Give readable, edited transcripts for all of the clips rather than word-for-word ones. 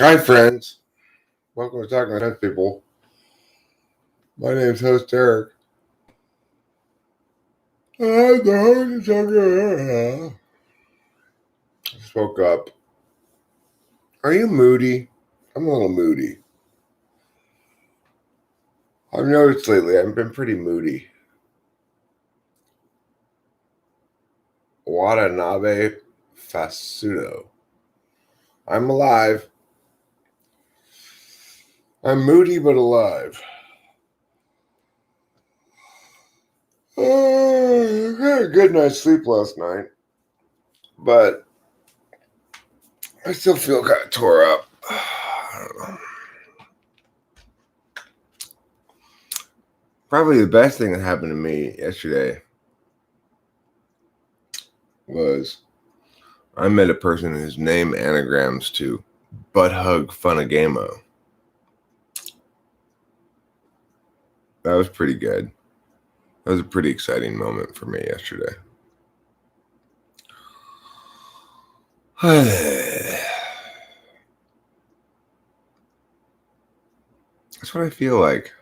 Hi, friends. Welcome to Talking to People. My name's host Eric. I'm the host of Talking. I just woke up. Are you moody? I'm a little moody. I've noticed lately I've been pretty moody. Watanabe Fasudo. I'm alive. I'm moody but alive. I had a good night's sleep last night, but I still feel kind of tore up. I don't know. Probably the best thing that happened to me yesterday was I met a person whose name anagrams to Butt Hug Funagamo. That was pretty good. That was a pretty exciting moment for me yesterday. That's what I feel like.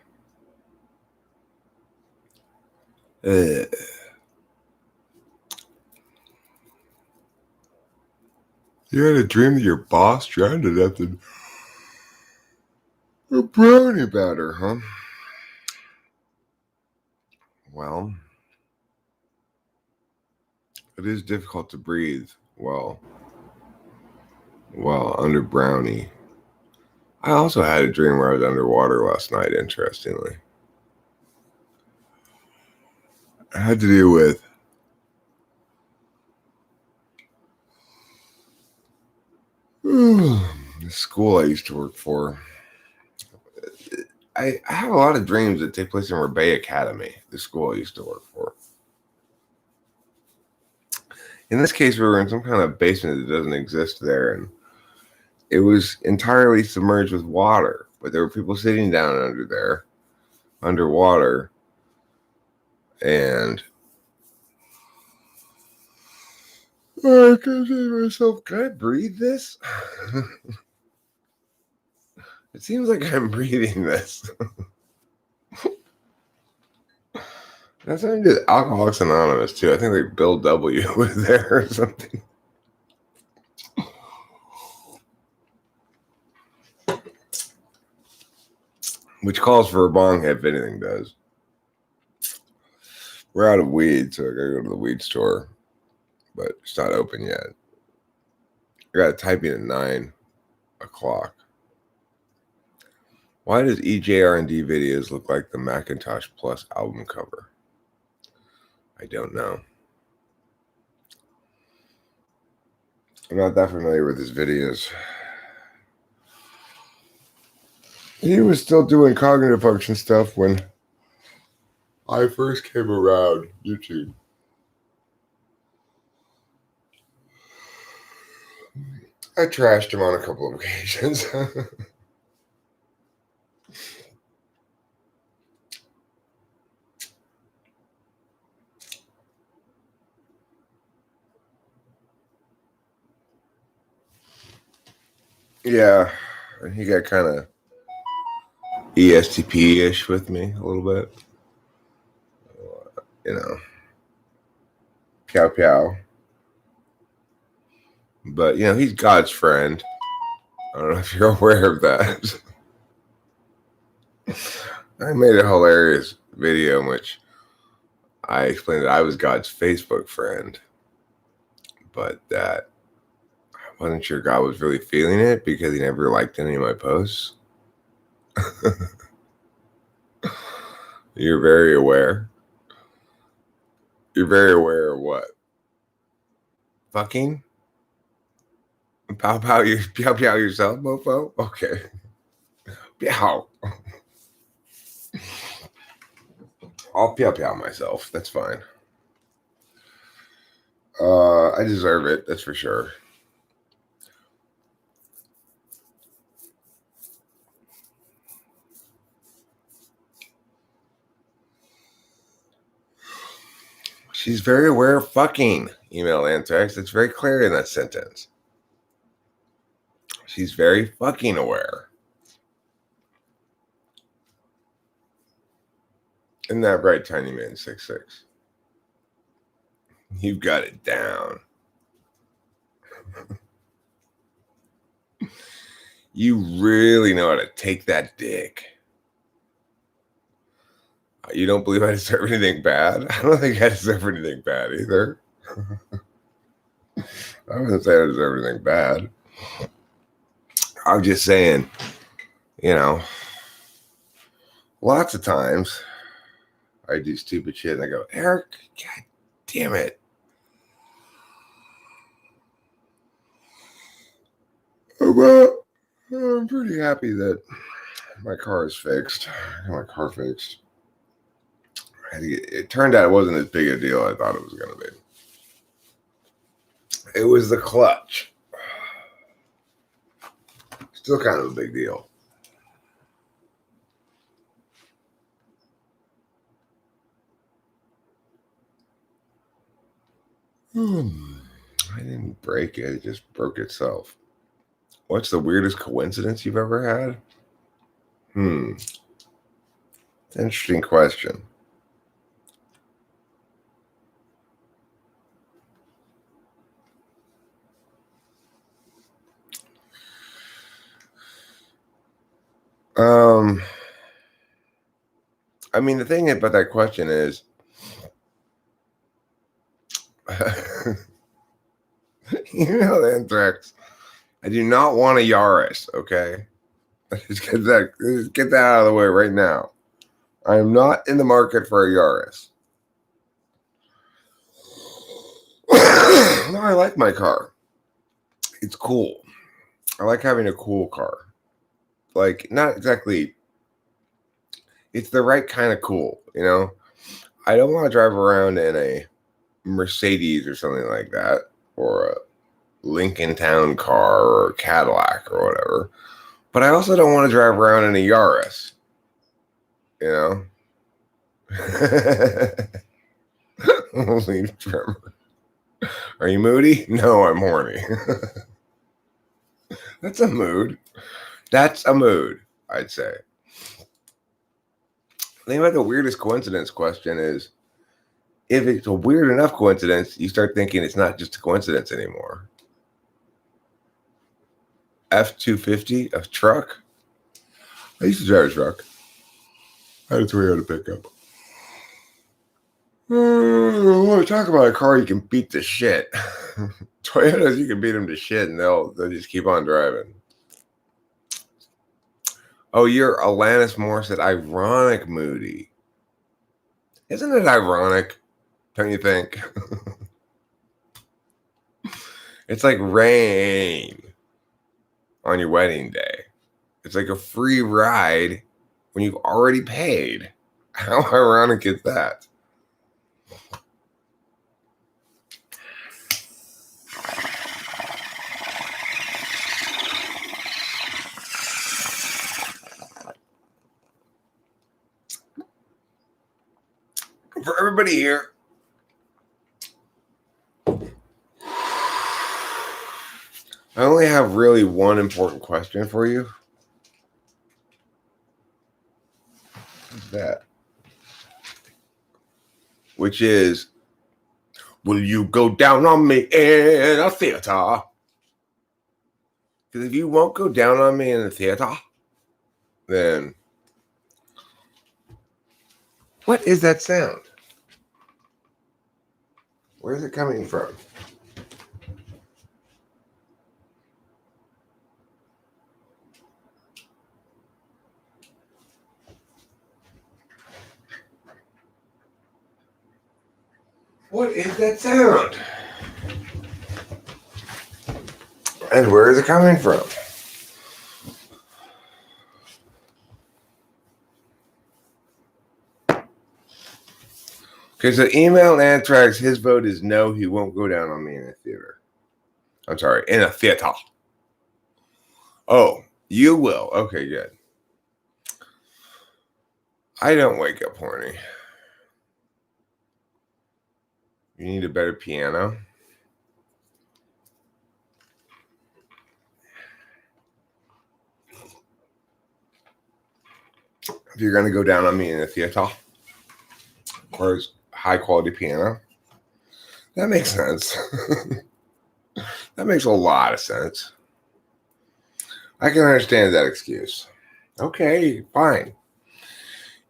You had a dream that your boss drowned to death in a brownie batter, huh? Well, it is difficult to breathe while under brownie. I also had a dream where I was underwater last night, interestingly. I had to deal with the school I used to work for. I have a lot of dreams that take place in Rebay Academy, the school I used to work for. In this case, we were in some kind of basement that doesn't exist there, and it was entirely submerged with water. But there were people sitting down under there, underwater, and I can say to myself, can I breathe this? It seems like I'm breathing this. That's something to do with Alcoholics Anonymous, too. I think like Bill W. was there or something. Which calls for a bong if anything does. We're out of weed, so I gotta go to the weed store. But it's not open yet. I gotta type in at 9 o'clock. Why does EJR&D videos look like the Macintosh Plus album cover? I don't know. I'm not that familiar with his videos. He was still doing cognitive function stuff when I first came around YouTube. I trashed him on a couple of occasions. Yeah, he got kind of ESTP-ish with me a little bit. You know, pew pew. But, you know, he's God's friend. I don't know if you're aware of that. I made a hilarious video in which I explained that I was God's Facebook friend, but that I wasn't sure God was really feeling it because he never liked any of my posts. You're very aware. You're very aware of what? Fucking? Pow pow yourself, mofo? Okay. Pow. I'll pow myself. That's fine. I deserve it. That's for sure. She's very aware of fucking, email Anthrax. It's very clear in that sentence. She's very fucking aware. Isn't that right, Tiny Man 66? You've got it down. You really know how to take that dick. You don't believe I deserve anything bad? I don't think I deserve anything bad either. I wouldn't say I deserve anything bad. I'm just saying, lots of times I do stupid shit and I go, Eric, God damn it. Well, I'm pretty happy that my car is fixed. I got my car fixed. It turned out it wasn't as big a deal as I thought it was going to be. It was the clutch. Still kind of a big deal. I didn't break it. It just broke itself. What's the weirdest coincidence you've ever had? It's an interesting question. I mean, the thing about that question is, the Anthrax. I do not want a Yaris, okay? Just get that out of the way right now. I am not in the market for a Yaris. No, I like my car. It's cool. I like having a cool car. Like, not exactly. It's the right kind of cool, I don't want to drive around in a Mercedes or something like that, or a Lincoln Town car or a Cadillac or whatever. But I also don't want to drive around in a Yaris, Leave trimmer. Are you moody? No, I'm horny. That's a mood. That's a mood, I'd say. The thing about the weirdest coincidence question is, if it's a weird enough coincidence, you start thinking it's not just a coincidence anymore. F-250, a truck? I used to drive a truck. I had a Toyota pickup. When we talk about a car you can beat to shit. Toyotas, you can beat them to shit and they'll just keep on driving. Oh, you're Alanis Morissette, ironic Moody. Isn't it ironic? Don't you think? It's like rain on your wedding day. It's like a free ride when you've already paid. How ironic is that? For everybody here, I only have really one important question for you. What's that? Which is, will you go down on me in a theater? Because if you won't go down on me in a theater, then what is that sound? Where is it coming from? What is that sound? And where is it coming from? Okay, so email Anthrax, his vote is no, he won't go down on me in a theater. I'm sorry, in a theater. Oh, you will. Okay, good. I don't wake up horny. You need a better piano? if you're going to go down on me in a theater or high quality piano, that makes sense. That makes a lot of sense. I can understand that excuse. Okay, fine.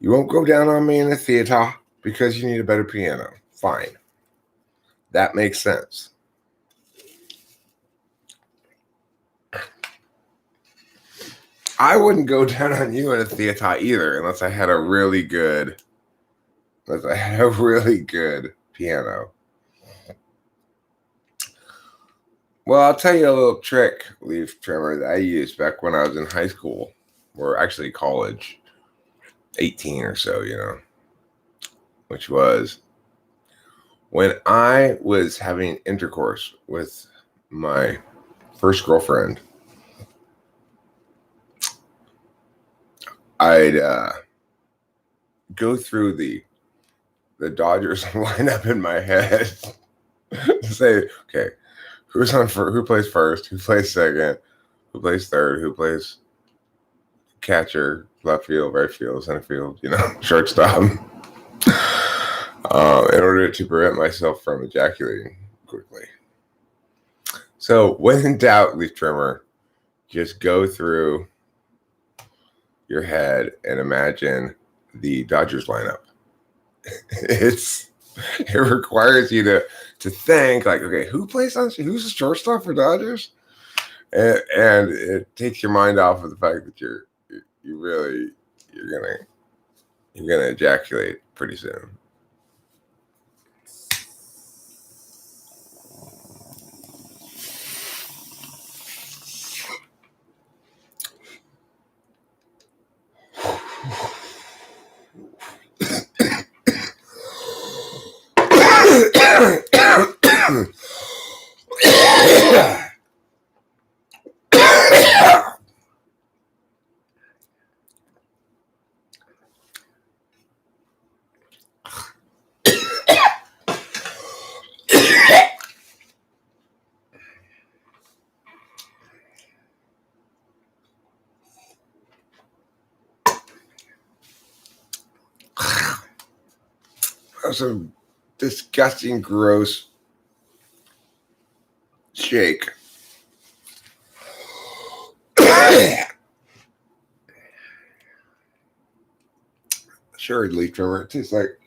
You won't go down on me in the theater because you need a better piano. Fine. That makes sense. I wouldn't go down on you in a theater either unless I had a really good piano. Well, I'll tell you a little trick, leaf trimmer, that I used back when I was in high school, or actually college, 18 or so, which was when I was having intercourse with my first girlfriend. I'd go through the Dodgers lineup in my head to say, okay, who plays first, who plays second, who plays third, who plays catcher, left field, right field, center field, shortstop. In order to prevent myself from ejaculating quickly. So when in doubt, leaf trimmer, just go through your head and imagine the Dodgers lineup. It requires you to think like, okay, who's the shortstop for Dodgers? And it takes your mind off of the fact that you're gonna ejaculate pretty soon. That's a disgusting, gross shake. Sure, leaf trimmer. It tastes like.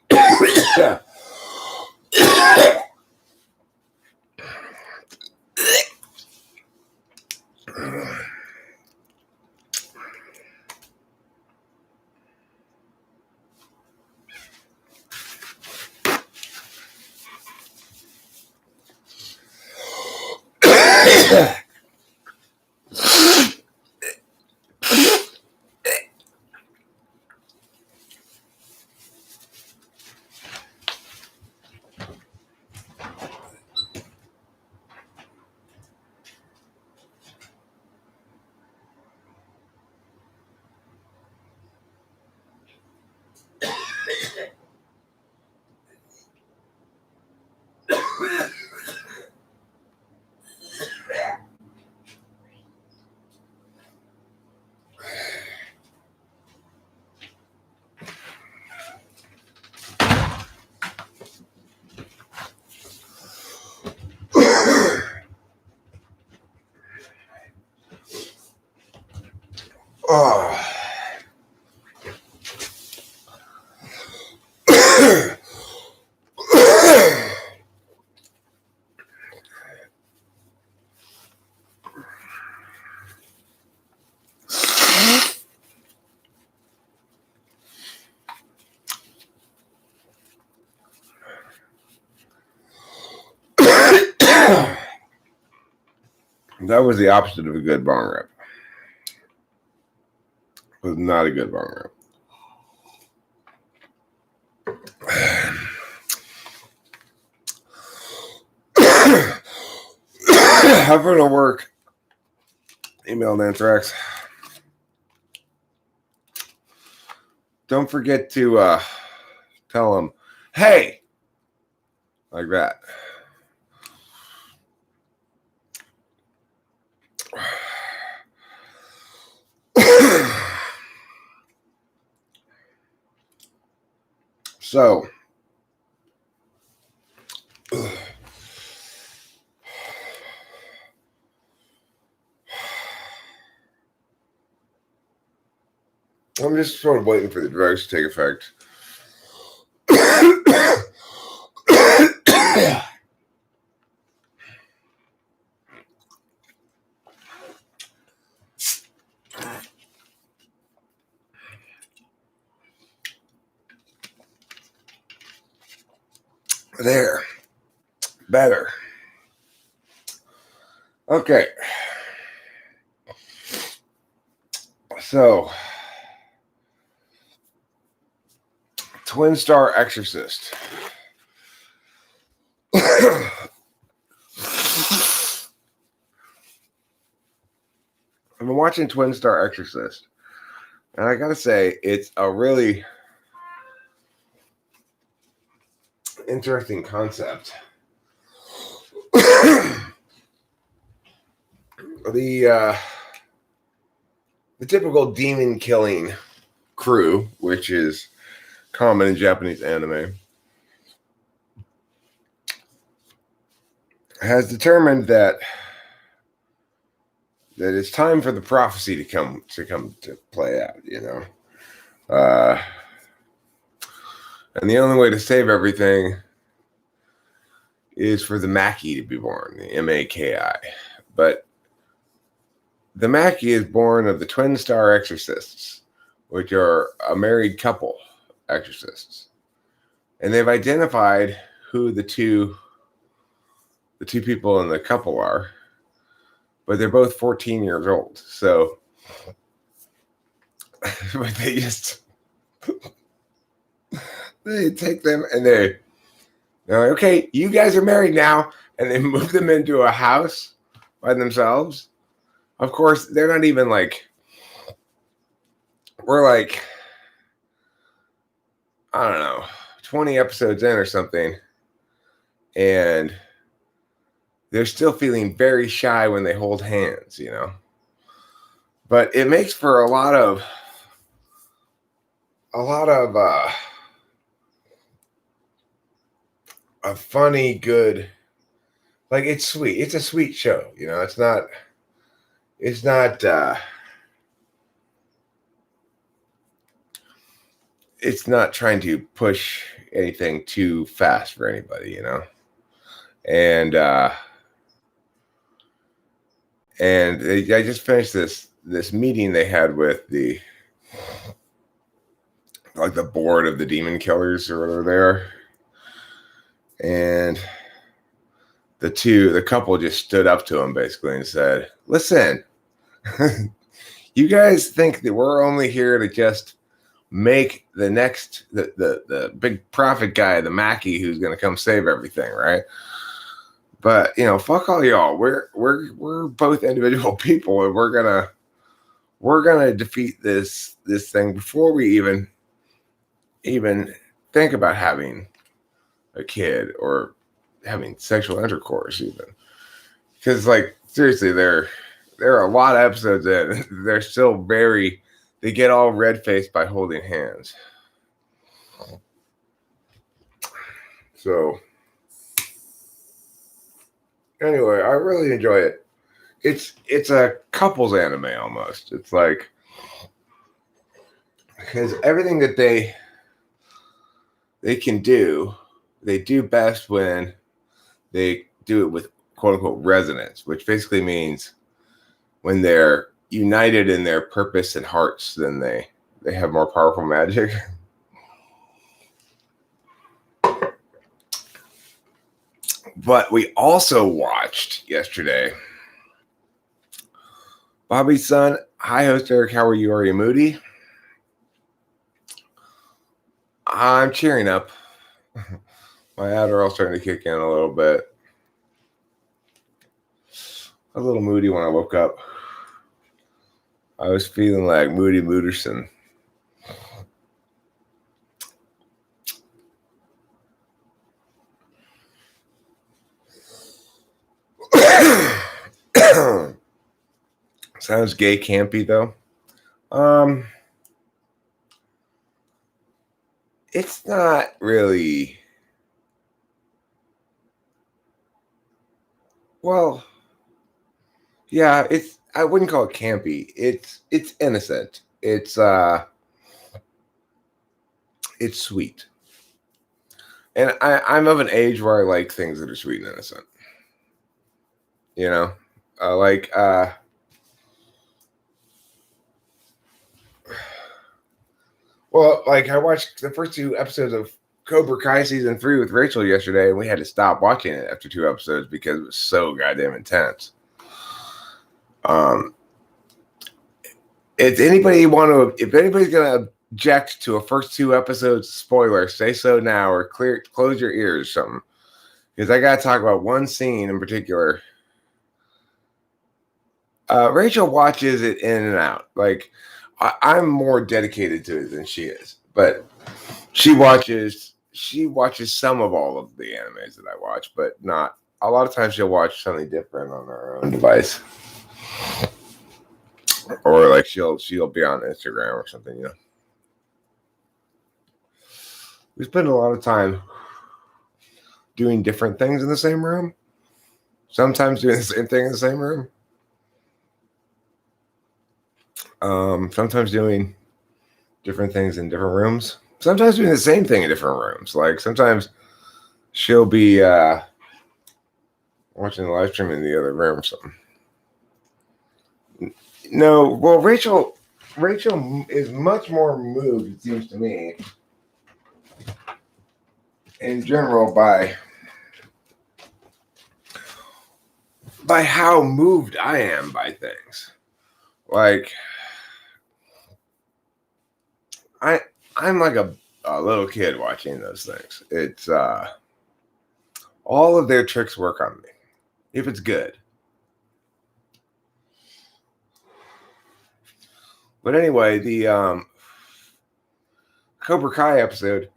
Oh. That was the opposite of a good bong rip. It was not a good bong rip. Having to work. Email Anthrax. Don't forget to tell them, hey, like that. So, I'm just sort of waiting for the drugs to take effect. There. Better. Okay. So, Twin Star Exorcist. I've been watching Twin Star Exorcist, and I gotta say, it's a really interesting concept. The typical demon killing crew, which is common in Japanese anime, has determined that it's time for the prophecy to come to play out, you know. And the only way to save everything is for the Maki to be born, the Maki. But the Maki is born of the Twin Star Exorcists, which are a married couple exorcists. And they've identified who the two people in the couple are, but they're both 14 years old. So they just they take them and they're like, okay, you guys are married now, and they move them into a house by themselves. Of course, they're not even like, we're like, I don't know, 20 episodes in or something, and they're still feeling very shy when they hold hands, you know. But it makes for a lot of a funny, good, like, it's sweet. It's a sweet show, you know. It's not trying to push anything too fast for anybody, you know. And I just finished this meeting they had with the board of the demon killers or whatever they are. And the couple just stood up to him basically and said, listen, you guys think that we're only here to just make the next the big profit guy, the Maki, who's going to come save everything, right? But, you know, fuck all y'all. We're both individual people, and we're gonna defeat this thing before we even think about having a kid or having sexual intercourse, even. Because, like, seriously, there are a lot of episodes in. They're still they get all red-faced by holding hands. So, anyway, I really enjoy it. It's a couples anime almost. It's like, because everything that they can do, they do best when they do it with quote unquote resonance, which basically means when they're united in their purpose and hearts, then they have more powerful magic. But we also watched yesterday Bobby's son. Hi, host Eric. How are you? Are you moody? I'm cheering up. My Adderall's starting to kick in a little bit. I was a little moody when I woke up. I was feeling like Moody Mooderson. Sounds gay campy though. it's not really. Well, yeah, I wouldn't call it campy. It's innocent. It's sweet. And I'm of an age where I like things that are sweet and innocent. You know? Like well, like I watched the first 2 episodes of Cobra Kai season 3 with Rachel yesterday, and we had to stop watching it after 2 episodes because it was so goddamn intense. If anybody's gonna object to a first 2 episodes spoiler, say so now or close your ears or something. Because I gotta talk about one scene in particular. Rachel watches it in and out. Like I'm more dedicated to it than she is, but she watches some of all of the animes that I watch, but not a lot of times. She'll watch something different on her own device, or like she'll be on Instagram or something. We spend a lot of time doing different things in the same room. Sometimes doing the same thing in the same room. Sometimes doing different things in different rooms. Sometimes doing the same thing in different rooms. Like sometimes she'll be watching the live stream in the other room or something. No, well, Rachel is much more moved, it seems to me, in general by how moved I am by things. Like I'm like a little kid watching those things. It's all of their tricks work on me if it's good. But anyway, the Cobra Kai episode,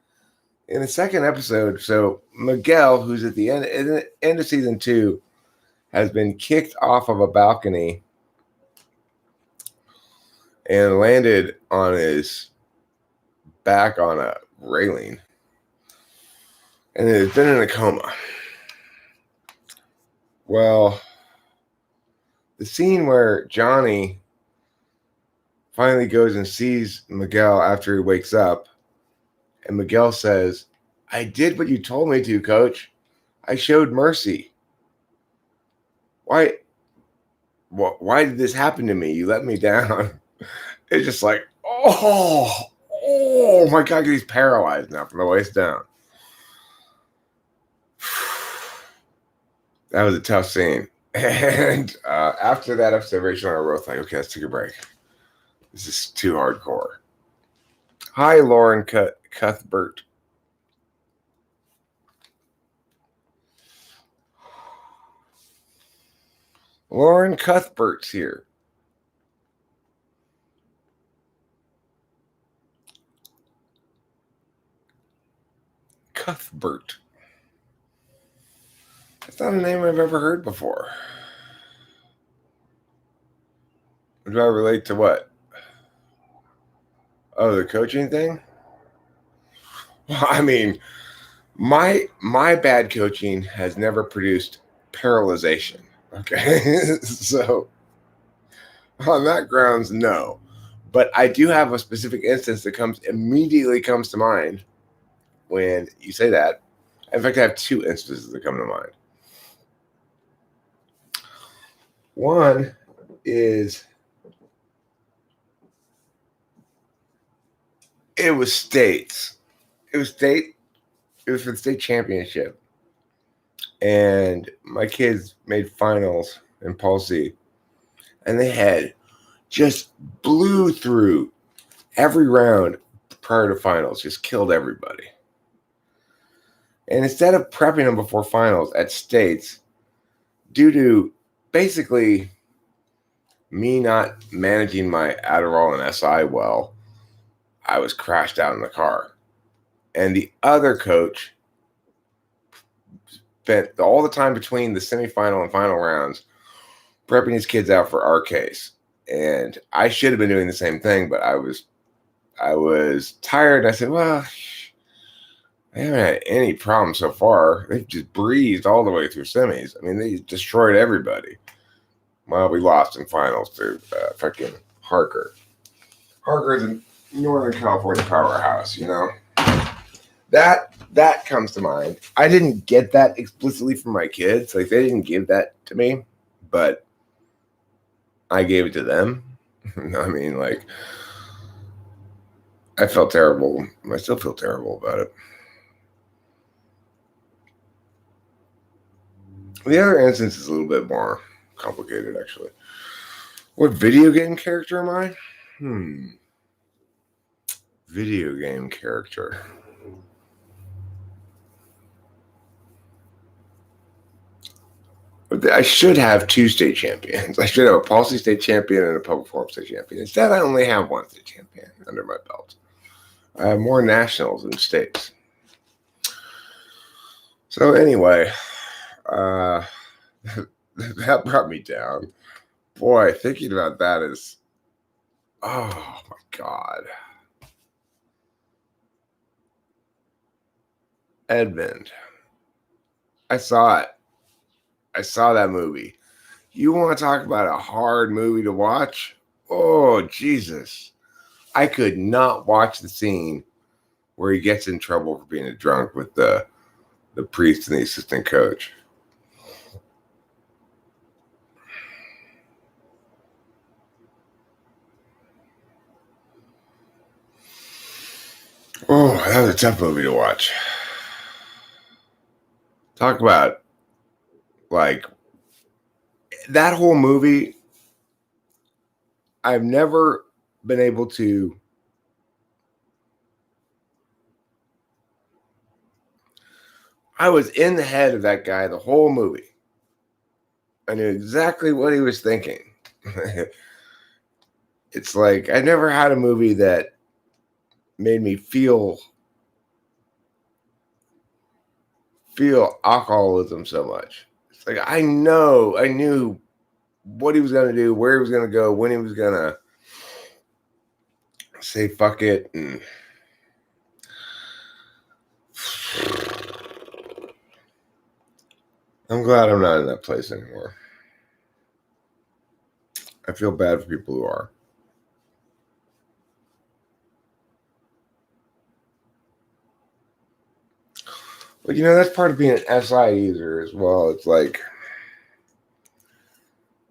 in the second episode, so Miguel, who's at the end of season 2, has been kicked off of a balcony and landed on his back on a railing, and has been in a coma. Well, the scene where Johnny finally goes and sees Miguel after he wakes up, and Miguel says, "I did what you told me to, Coach. I showed mercy. Why did this happen to me? You let me down." It's just like, oh my God, he's paralyzed now from the waist down. That was a tough scene. And after that episode, Rachel and I were both like, okay, let's take a break. This is too hardcore. Hi, Lauren Cuthbert. Lauren Cuthbert's here. Cuthbert. That's not a name I've ever heard before. Do I relate to what? Oh, the coaching thing? Well, I mean, my bad coaching has never produced paralyzation. Okay. So on that grounds, no. But I do have a specific instance that immediately comes to mind when you say that. In fact, I have 2 instances that come to mind. One is it was states. It was for the state championship. And my kids made finals in Pulse C. And they had just blew through every round prior to finals, just killed everybody. And instead of prepping them before finals at states, due to basically me not managing my Adderall and SI well, I was crashed out in the car. And the other coach spent all the time between the semifinal and final rounds prepping his kids out for our case. And I should have been doing the same thing, but I was tired. I said, well, They haven't had any problems so far. They've just breezed all the way through semis. I mean, they destroyed everybody. Well, we lost in finals to fucking Harker. Harker's a Northern California powerhouse, you know? That comes to mind. I didn't get that explicitly from my kids. Like, they didn't give that to me, but I gave it to them. I mean, like, I felt terrible. I still feel terrible about it. The other instance is a little bit more complicated, actually. What video game character am I? Video game character. I should have 2 state champions. I should have a policy state champion and a public forum state champion. Instead, I only have 1 state champion under my belt. I have more nationals than states. So anyway, that brought me down. Boy, thinking about that is, oh my God. Edmund. I saw it. I saw that movie. You want to talk about a hard movie to watch? Oh, Jesus. I could not watch the scene where he gets in trouble for being a drunk with the priest and the assistant coach. Oh, that was a tough movie to watch. Talk about, like, that whole movie, I've never been able to I was in the head of that guy the whole movie. I knew exactly what he was thinking. It's like I never had a movie that made me feel alcoholism so much. It's like I knew what he was going to do, where he was going to go, when he was going to say fuck it. And I'm glad I'm not in that place anymore. I feel bad for people who are. But that's part of being an SI user as well. It's like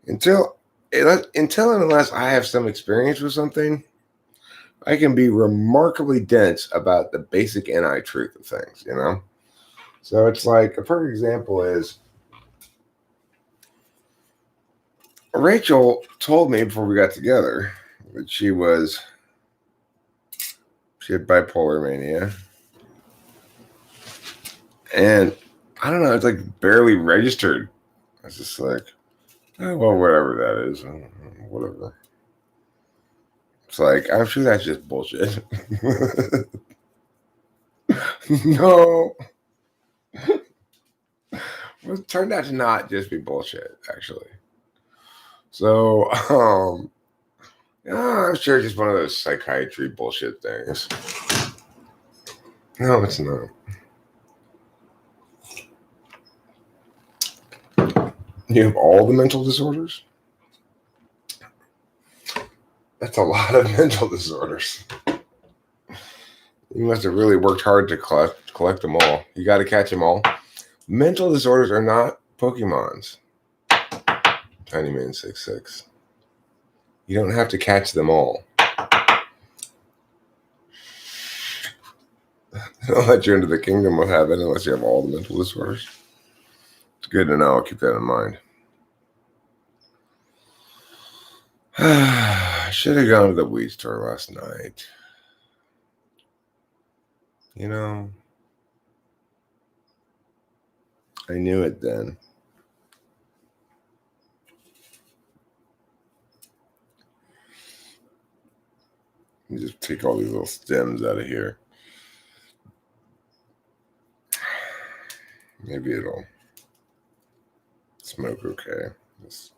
until and unless I have some experience with something, I can be remarkably dense about the basic NI truth of things, So it's like a perfect example is Rachel told me before we got together that she had bipolar mania. And I don't know, it's like barely registered. It's just like, oh, well, whatever that is, whatever. It's like, I'm sure that's just bullshit. No. Well, it turned out to not just be bullshit, actually. So, I'm sure it's just one of those psychiatry bullshit things. No, it's not. You have all the mental disorders? That's a lot of mental disorders. You must have really worked hard to collect them all. You got to catch them all. Mental disorders are not Pokemons. Tiny Man 66. You don't have to catch them all. I'll let you into the kingdom of heaven unless you have all the mental disorders. It's good to know. I'll keep that in mind. I should have gone to the weed store last night. I knew it then. You just take all these little stems out of here. Maybe it'll smoke okay. These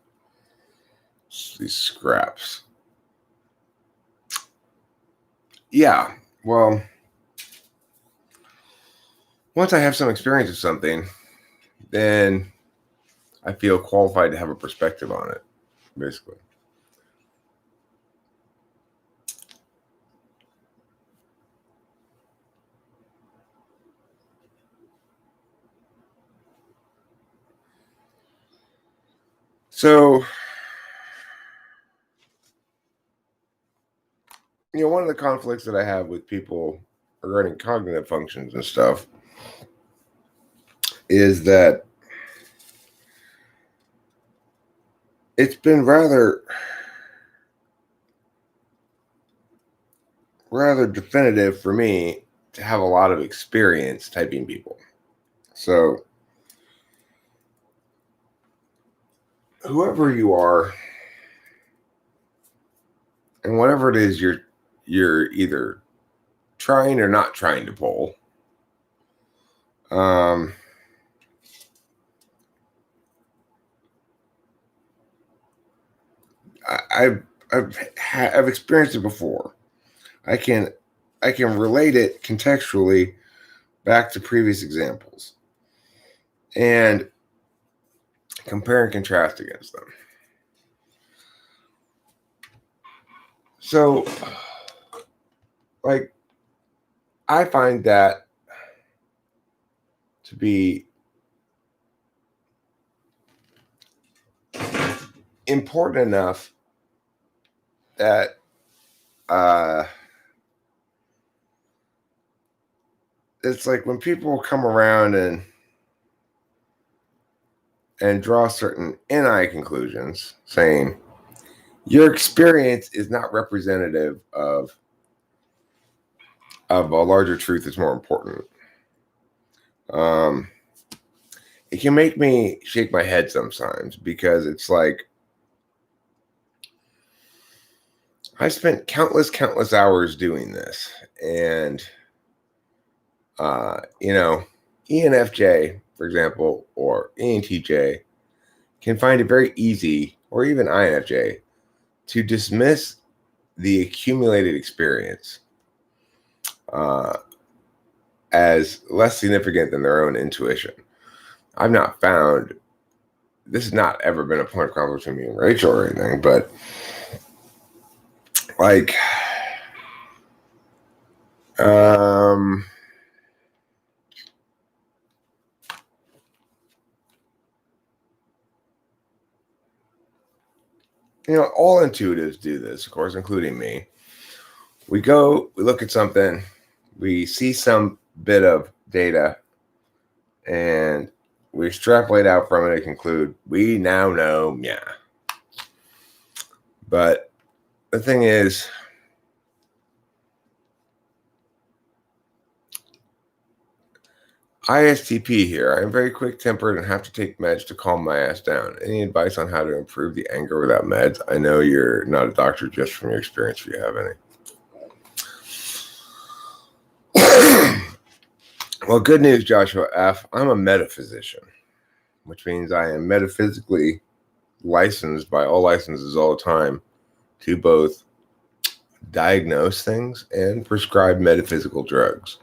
scraps. Yeah, well, once I have some experience with something, then I feel qualified to have a perspective on it, basically. So, one of the conflicts that I have with people regarding cognitive functions and stuff is that it's been rather definitive for me to have a lot of experience typing people. So, whoever you are, and whatever it is you're either trying or not trying to pull, I've experienced it before. I can relate it contextually back to previous examples and compare and contrast against them. So, like, I find that to be important enough that it's like when people come around and draw certain NI conclusions saying your experience is not representative of a larger truth that's more important. It can make me shake my head sometimes because it's like I spent countless hours doing this, and ENFJ, for example, or ENTJ can find it very easy, or even INFJ, to dismiss the accumulated experience as less significant than their own intuition. I've not found, this has not ever been a point of conflict between me and Rachel or anything, but like, all intuitives do this, of course, including me. We look at something, we see some bit of data, and we extrapolate out from it and conclude, we now know, yeah. But the thing is, ISTP here. I'm very quick-tempered and have to take meds to calm my ass down. Any advice on how to improve the anger without meds? I know you're not a doctor, just from your experience, if you have any. Well, good news, Joshua F. I'm a metaphysician, which means I am metaphysically licensed by all licenses all the time to both diagnose things and prescribe metaphysical drugs.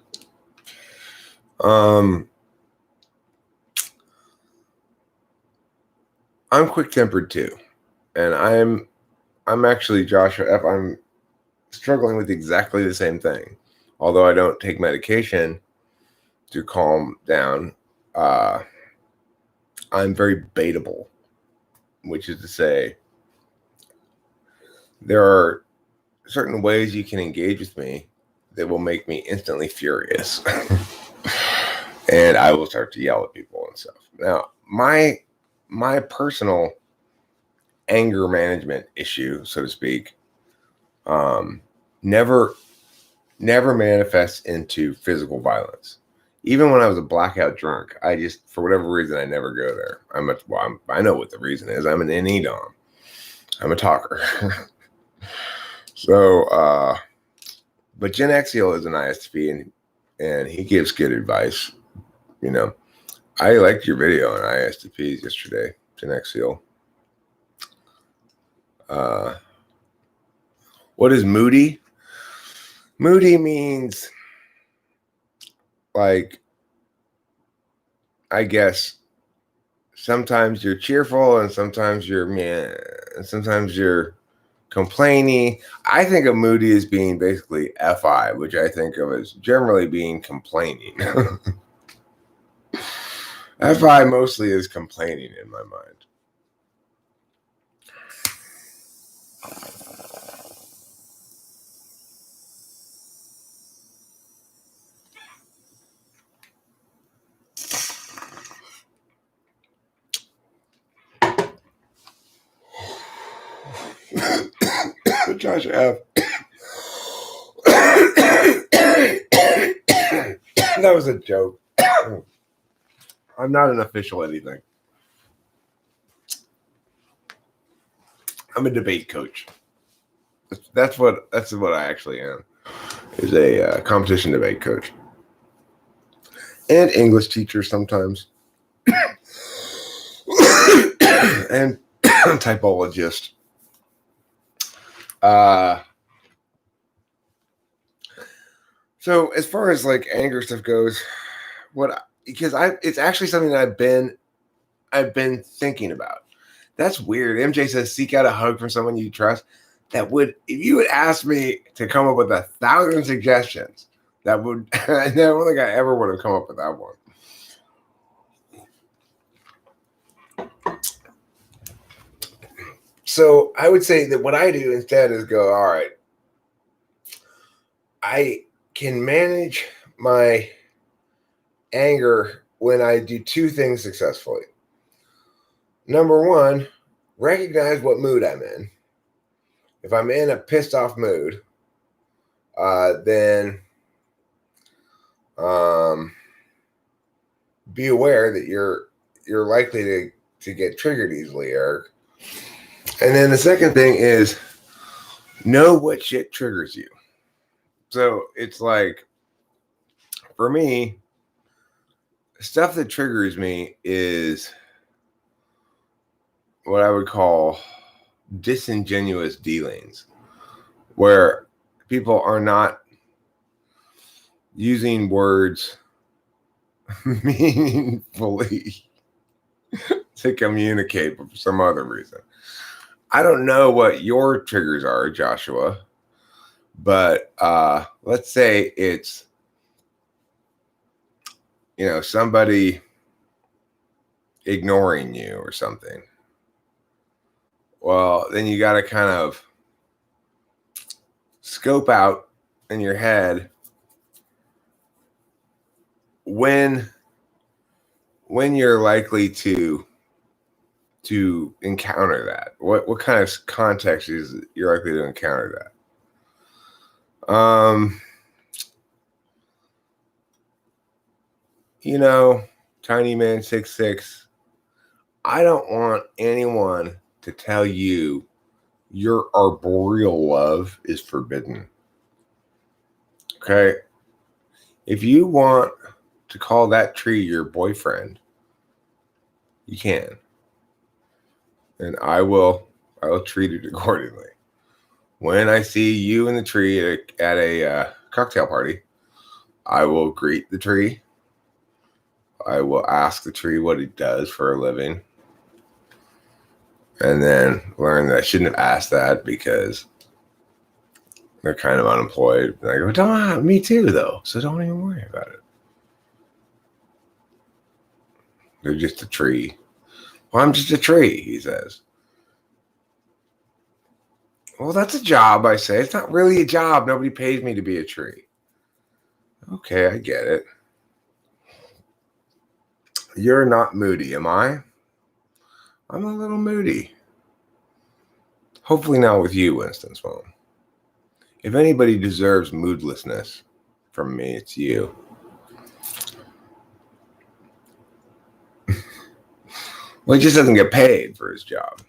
I'm quick-tempered too, and I'm actually Joshua F. I'm struggling with exactly the same thing, although I don't take medication to calm down. I'm very baitable, which is to say, there are certain ways you can engage with me that will make me instantly furious. And I will start to yell at people and stuff. Now, my personal anger management issue, so to speak, never manifests into physical violence. Even when I was a blackout drunk, I just, for whatever reason, I never go there. I know what the reason is. I'm an NE-DOM. I'm a talker. So, but Gen Axial is an ISTP, and he gives good advice. I liked your video on ISTPs yesterday, Gen Axial. What is Moody? Moody means like I guess sometimes you're cheerful and sometimes you're meh, and sometimes you're complaining. I think of Moody as being basically FI, which I think of as generally being complaining. FI mostly is complaining in my mind. Josh F. That was a joke. I'm not an official anything. I'm a debate coach. That's what I actually am. Is a competition debate coach and English teacher sometimes, and typologist. So as far as like anger stuff goes, it's actually something that I've been thinking about. That's weird. MJ says seek out a hug from someone you trust. That would, if you would ask me to come up with 1,000 suggestions, that would, I don't think I ever would have come up with that one. So I would say that what I do instead is go, all right, I can manage my anger when I do two things successfully. Number one, recognize what mood I'm in. If I'm in a pissed off mood, then be aware that you're likely to get triggered easily, Eric. And then the second thing is know what shit triggers you. So it's like, for me, stuff that triggers me is what I would call disingenuous dealings, where people are not using words meaningfully to communicate for some other reason. I don't know what your triggers are, Joshua, but let's say it's, somebody ignoring you or something. Well, then you got to kind of scope out in your head when you're likely to encounter that. What kind of context is you're likely to encounter that? Tiny man 6'6". I don't want anyone to tell you your arboreal love is forbidden. Okay? If you want to call that tree your boyfriend, you can. And I will treat it accordingly. When I see you in the tree at a cocktail party, I will greet the tree. I will ask the tree what it does for a living. And then learn that I shouldn't have asked that because they're kind of unemployed. And I go, don't, me too, though. So don't even worry about it. They're just a tree. Well, I'm just a tree, he says. Well, that's a job, I say. It's not really a job. Nobody pays me to be a tree. Okay, I get it. You're not moody, am I? I'm a little moody. Hopefully not with you, Winston's phone. If anybody deserves moodlessness from me, it's you. Well, he just doesn't get paid for his job.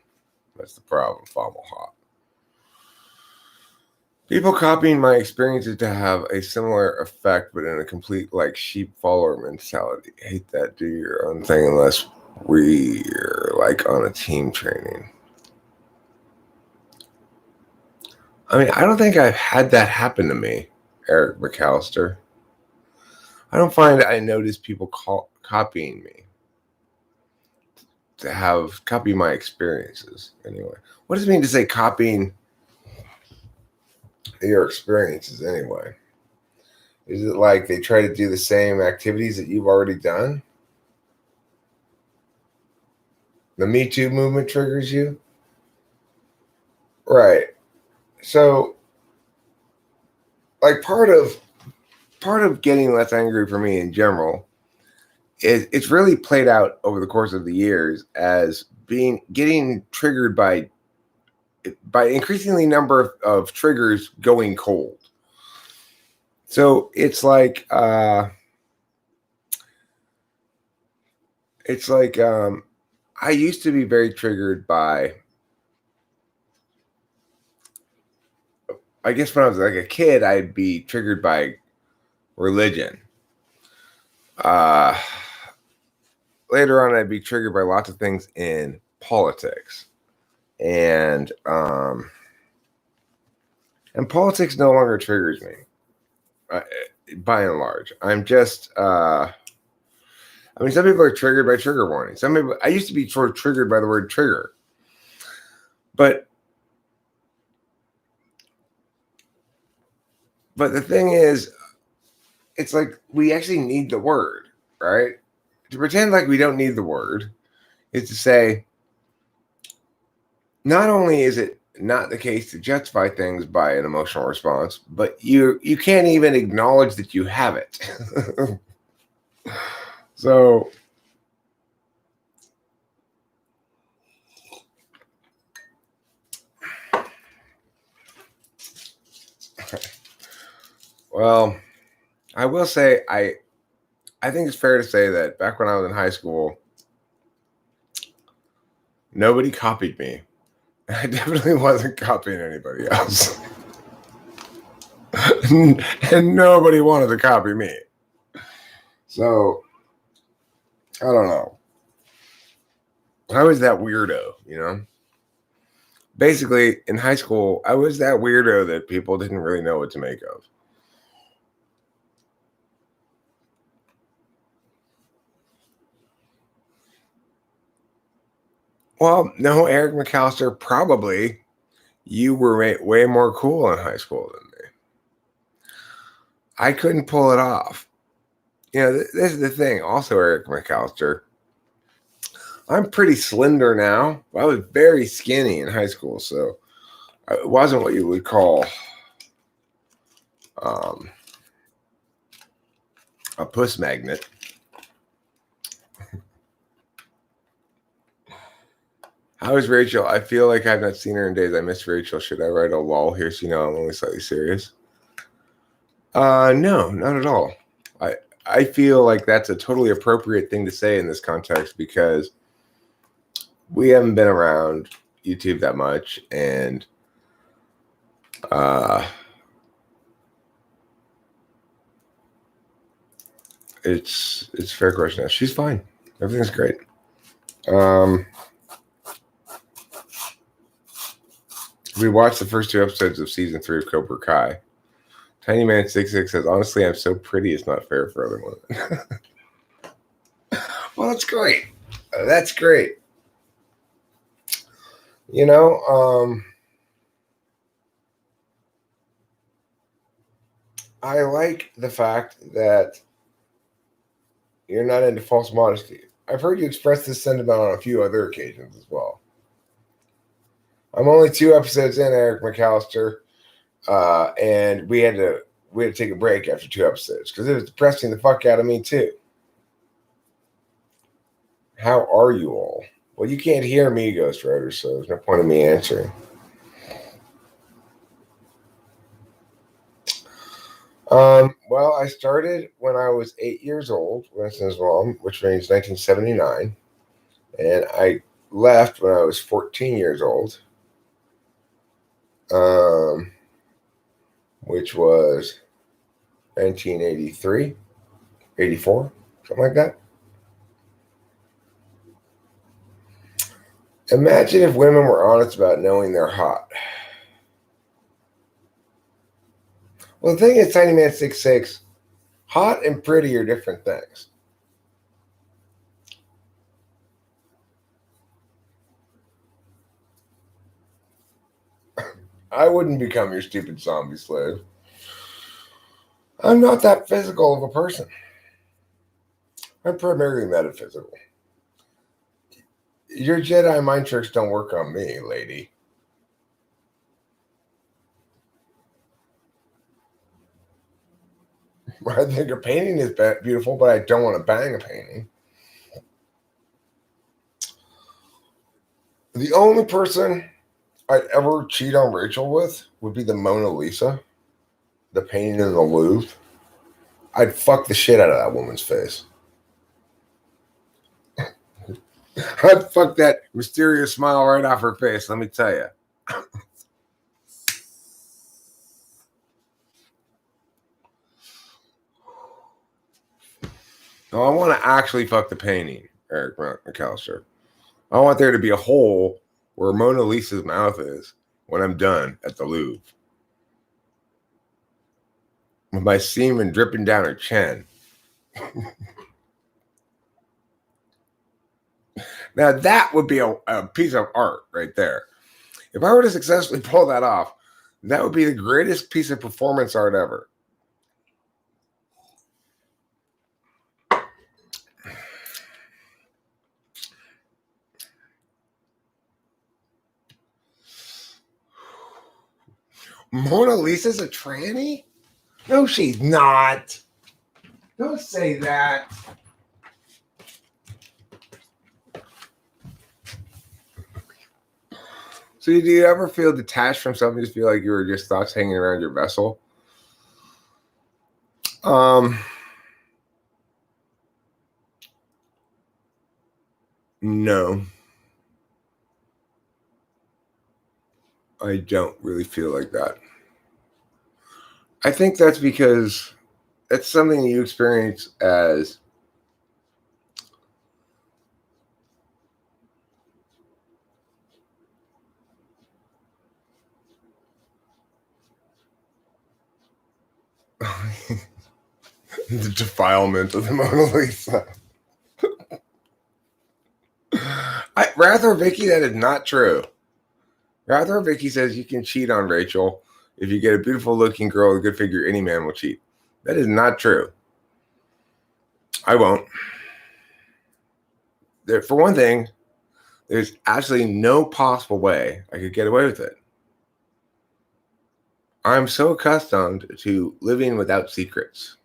That's the problem, Fable Hot. People copying my experiences to have a similar effect, but in a complete sheep follower mentality. Hate that. Do your own thing unless we're on a team training. I mean, I don't think I've had that happen to me, Eric McAllister. I don't find I notice people copying me. to copy my experiences anyway. What does it mean to say copying your experiences anyway? Is it like they try to do the same activities that you've already done? The Me Too movement triggers you? Right. So, like part of getting less angry for me in general is it's really played out over the course of the years as getting triggered by increasingly number of triggers going cold. So it's like I used to be very triggered by, I guess when I was like a kid, I'd be triggered by religion. Later on, I'd be triggered by lots of things in politics, and politics no longer triggers me. By and large, I'm just. I mean, some people are triggered by trigger warnings. Some people, I used to be sort of triggered by the word trigger, but the thing is, it's like we actually need the word, right? To pretend like we don't need the word is to say, not only is it not the case to justify things by an emotional response, but you can't even acknowledge that you have it. So, well, I will say I think it's fair to say that back when I was in high school, nobody copied me. I definitely wasn't copying anybody else. And nobody wanted to copy me. So, I don't know. I was that weirdo, you know? Basically, in high school, I was that weirdo that people didn't really know what to make of. Well, no, Eric McAllister, probably you were way more cool in high school than me. I couldn't pull it off. You know, this is the thing. Also, Eric McAllister, I'm pretty slender now. I was very skinny in high school, so it wasn't what you would call a puss magnet. How is Rachel? I feel like I've not seen her in days. I miss Rachel. Should I write a lol here so you know I'm only slightly serious? No, not at all. I feel like that's a totally appropriate thing to say in this context because we haven't been around YouTube that much, and it's a fair question. Now. She's fine. Everything's great. We watched the first 2 episodes of season 3 of Cobra Kai. Tiny Man 66 says, honestly, I'm so pretty, it's not fair for other women. Well, that's great. That's great. You know, I like the fact that you're not into false modesty. I've heard you express this sentiment on a few other occasions as well. I'm only 2 episodes in, Eric McAllister, and we had to take a break after 2 episodes because it was depressing the fuck out of me too. How are you all? Well, you can't hear me, Ghost Rider, so there's no point in me answering. Well, I started when I was 8 years old, Winston's mom, which means 1979, and I left when I was 14 years old, which was 1983, 84, something like that. Imagine if women were honest about knowing they're hot. Well, the thing is, Tiny Man 66, hot and pretty are different things. I wouldn't become your stupid zombie slave. I'm not that physical of a person. I'm primarily metaphysical. Your Jedi mind tricks don't work on me, lady. I think a painting is beautiful, but I don't want to bang a painting. The only person I'd ever cheat on Rachel with would be the Mona Lisa, the painting in the Louvre. I'd fuck the shit out of that woman's face. I'd fuck that mysterious smile right off her face, let me tell you. No, I want to actually fuck the painting, Eric McAllister. I want there to be a hole where Mona Lisa's mouth is when I'm done at the Louvre. With my semen dripping down her chin. Now that would be a piece of art right there. If I were to successfully pull that off, that would be the greatest piece of performance art ever. Mona Lisa's a tranny? No, she's not. Don't say that. So do you ever feel detached from something? Just feel like you were just thoughts hanging around your vessel? No. I don't really feel like that. I think that's because that's something you experience as the defilement of the Mona Lisa. Rather, Vicky, that is not true. Rather, Vicky says you can cheat on Rachel if you get a beautiful looking girl with a good figure. Any man will cheat. That is not true. I won't. For one thing, there's absolutely no possible way I could get away with it. I'm so accustomed to living without secrets.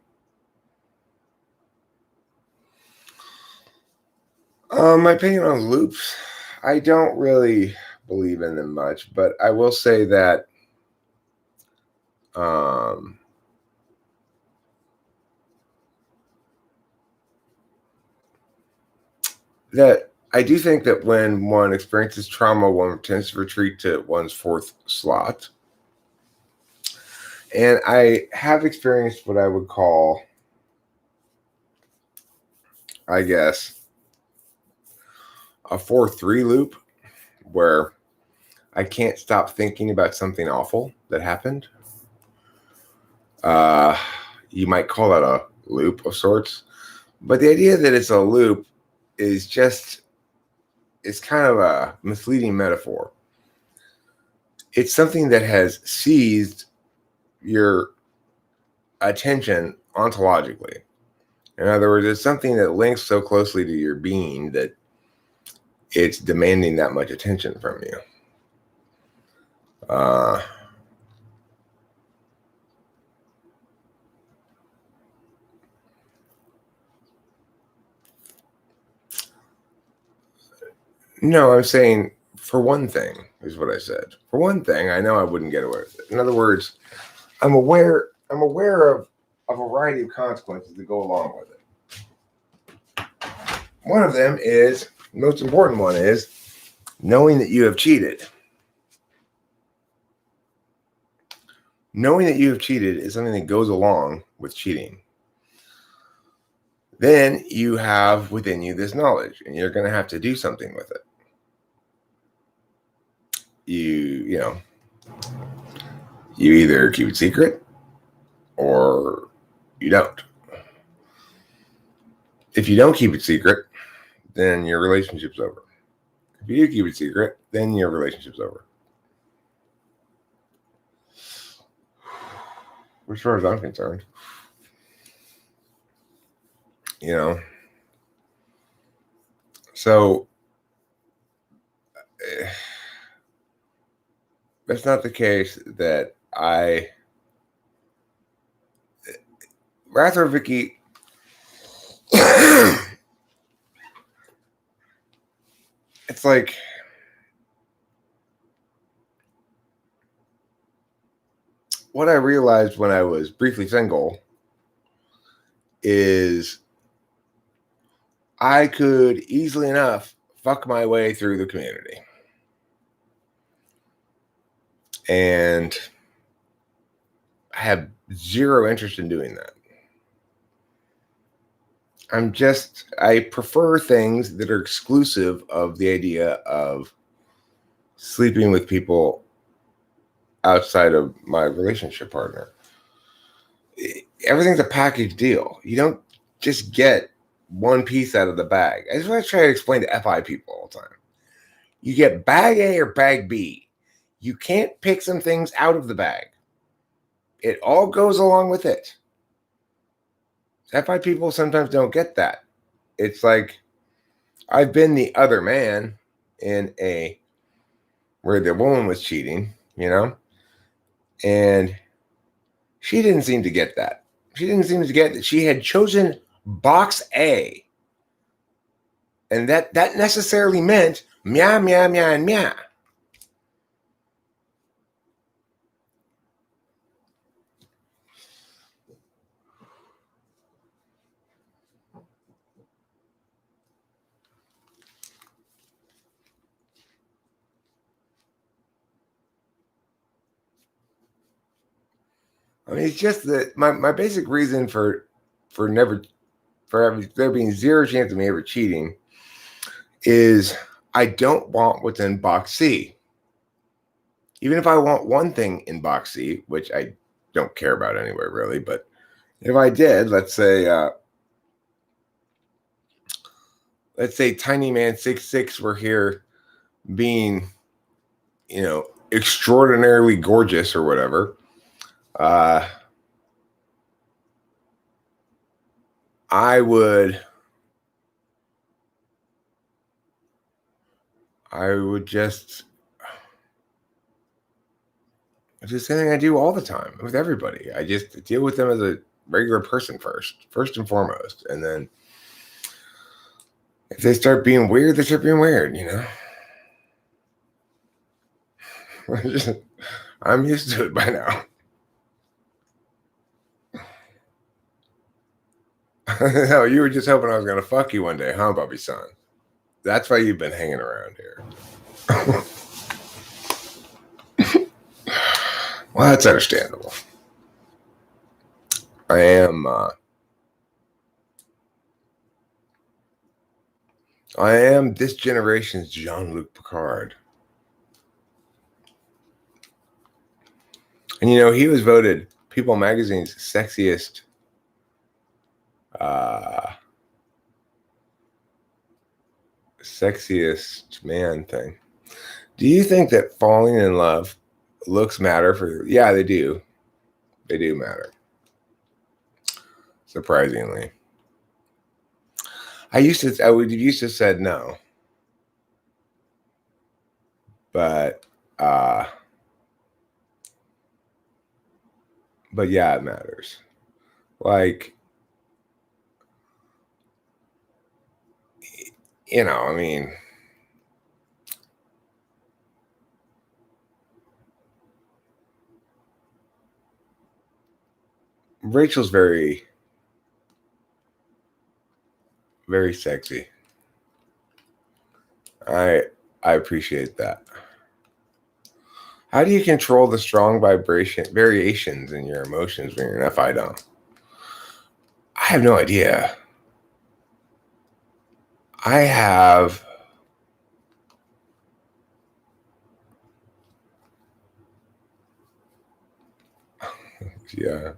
My opinion on loops, I don't really believe in them much, but I will say that that I do think that when one experiences trauma, one tends to retreat to one's fourth slot. And I have experienced what I would call, I guess, a 4-3 loop where I can't stop thinking about something awful that happened. You might call that a loop of sorts. But the idea that it's a loop is it's kind of a misleading metaphor. It's something that has seized your attention ontologically. In other words, it's something that links so closely to your being that it's demanding that much attention from you. No, I'm saying for one thing is what I said. For one thing, I know I wouldn't get away with it. In other words, I'm aware of a variety of consequences that go along with it. One of them is, the most important one is, knowing that you have cheated. Knowing that you have cheated is something that goes along with cheating. Then you have within you this knowledge, and you're going to have to do something with it. You either keep it secret or you don't. If you don't keep it secret, then your relationship's over. If you do keep it secret, then your relationship's over. as far as I'm concerned. You know, so that's not the case that Rather Vicky. It's like what I realized when I was briefly single is I could easily enough fuck my way through the community. And I have zero interest in doing that. I prefer things that are exclusive of the idea of sleeping with people outside of my relationship partner. Everything's a package deal. You don't just get one piece out of the bag. I just want to try to explain to FI people all the time. You get bag A or bag B. You can't pick some things out of the bag. It all goes along with it. FI people sometimes don't get that. It's like I've been the other man in where the woman was cheating, and she didn't seem to get that. She didn't seem to get that she had chosen box A, and that necessarily meant meow, meow, meow, and meow. I mean, it's just that my basic reason for there being zero chance of me ever cheating is I don't want what's in box C. Even if I want one thing in box C, which I don't care about anyway, really, but if I did, let's say Tiny Man 66 were here being, extraordinarily gorgeous or whatever, I would just it's the same thing I do all the time with everybody. I just deal with them as a regular person first and foremost. And then if they start being weird, they start being weird, I'm used to it by now. No, you were just hoping I was going to fuck you one day, huh, Bubby son? That's why you've been hanging around here. Well, that's understandable. I am this generation's Jean-Luc Picard. And he was voted People Magazine's sexiest man thing. Do you think that falling in love looks matter for? Yeah, they do. They do matter. Surprisingly. I would have used to said no. But yeah, it matters. Like, I mean, Rachel's very, very sexy. I appreciate that. How do you control the strong variations in your emotions when you're an FI dom? I have no idea. I have yeah.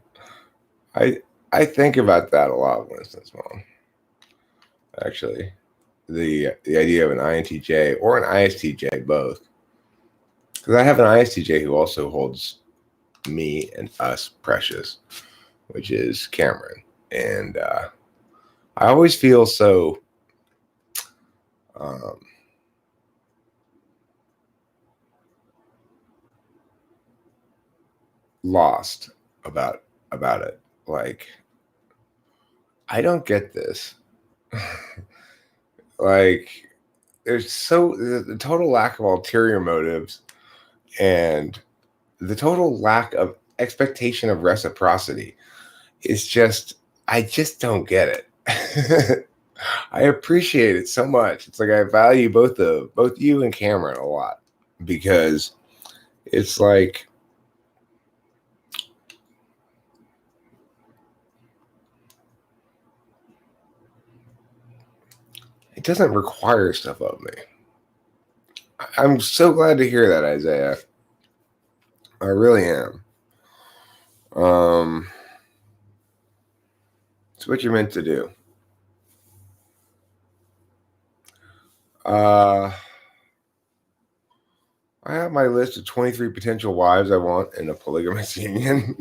I think about that a lot, Winston's mom. Actually, the idea of an INTJ or an ISTJ, both. Because I have an ISTJ who also holds me and us precious, which is Cameron. And I always feel so lost about it. Like, I don't get this. Like, there's the total lack of ulterior motives and the total lack of expectation of reciprocity is just, I just don't get it. I appreciate it so much. It's like I value both you and Cameron a lot, because it's like, it doesn't require stuff of me. I'm so glad to hear that, Isaiah. I really am. It's what you're meant to do. I have my list of 23 potential wives I want in a polygamous union.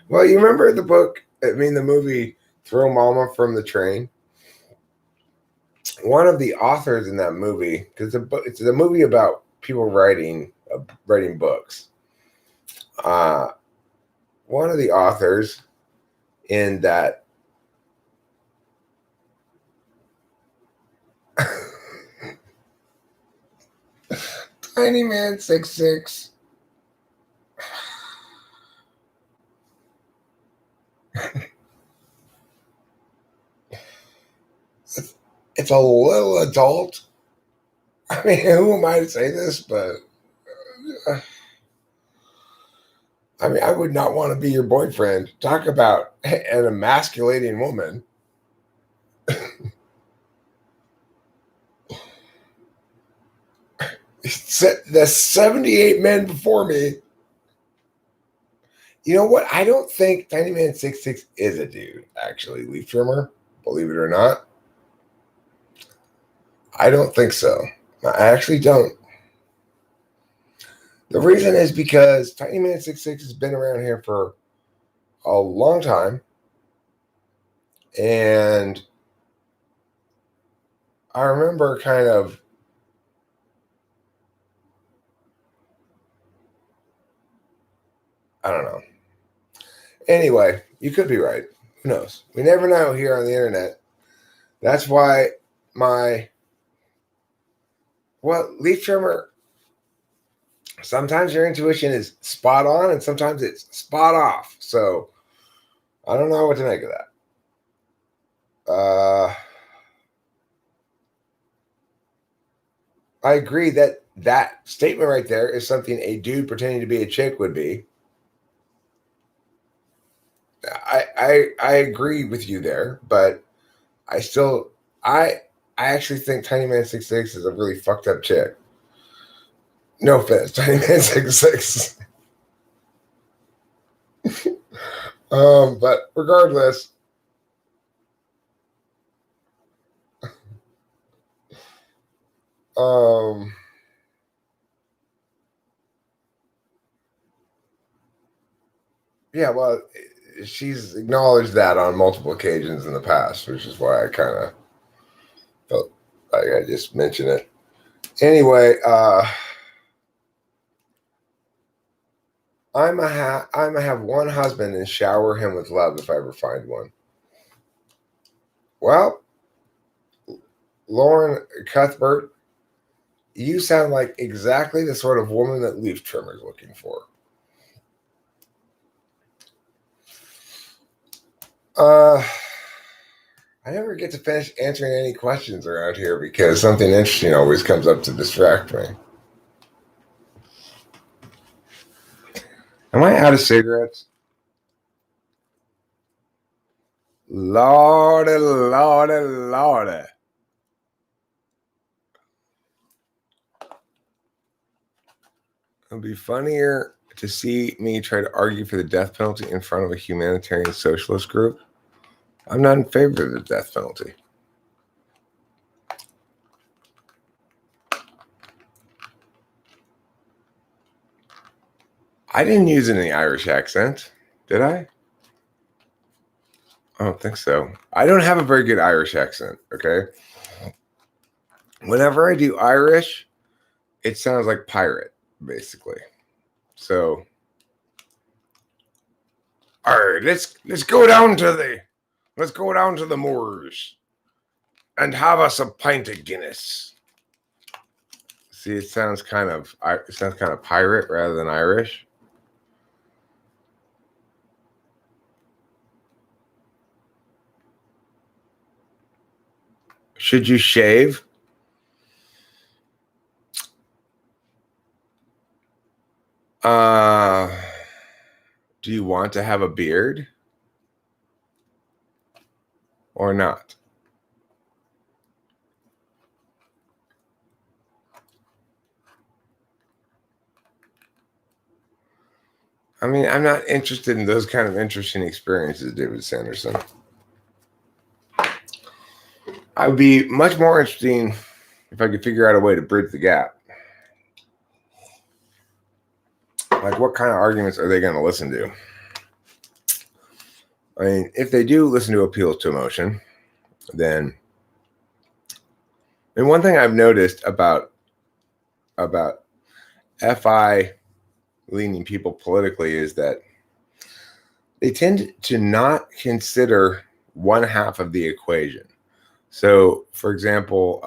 Well, you remember the book, the movie Throw Mama from the Train? One of the authors in that movie, because it's a movie about people writing books. One of the authors in that Tiny Man 66. It's a little adult. I mean, who am I to say this? But I mean, I would not want to be your boyfriend. Talk about an emasculating woman. The 78 men before me. You know what? I don't think Tiny Man 66 is a dude, actually. Leaf trimmer, believe it or not. I don't think so. I actually don't. The reason is because Tiny Man 66 has been around here for a long time. And I remember kind of, I don't know. Anyway, you could be right. Who knows? We never know here on the internet. That's why leaf trimmer, sometimes your intuition is spot on and sometimes it's spot off. So I don't know what to make of that. I agree that statement right there is something a dude pretending to be a chick would be. I agree with you there, but I actually think Tiny Man 66 is a really fucked up chick. No offense, Tiny Man 66. But regardless, yeah, well, she's acknowledged that on multiple occasions in the past, which is why I kind of felt like I just mentioned it. Anyway, I'm gonna have one husband and shower him with love if I ever find one. Well, Lauren Cuthbert, you sound like exactly the sort of woman that Leaf Trimmer is looking for. I never get to finish answering any questions around here because something interesting always comes up to distract me. Am I out of cigarettes? Lordy, lordy, lordy. It'll be funnier to see me try to argue for the death penalty in front of a humanitarian socialist group. I'm not in favor of the death penalty. I didn't use any Irish accent, did I? I don't think so. I don't have a very good Irish accent, okay? Whenever I do Irish, it sounds like pirate, basically. So, all right, let's go down to the moors and have us a pint of Guinness. See, it sounds kind of pirate rather than Irish. Should you shave? Do you want to have a beard or not? I mean, I'm not interested in those kind of interesting experiences, David Sanderson. I would be much more interesting if I could figure out a way to bridge the gap. Like, what kind of arguments are they going to listen to? I mean, if they do listen to appeals to emotion, then, and one thing I've noticed about FI leaning people politically is that they tend to not consider one half of the equation. So, for example,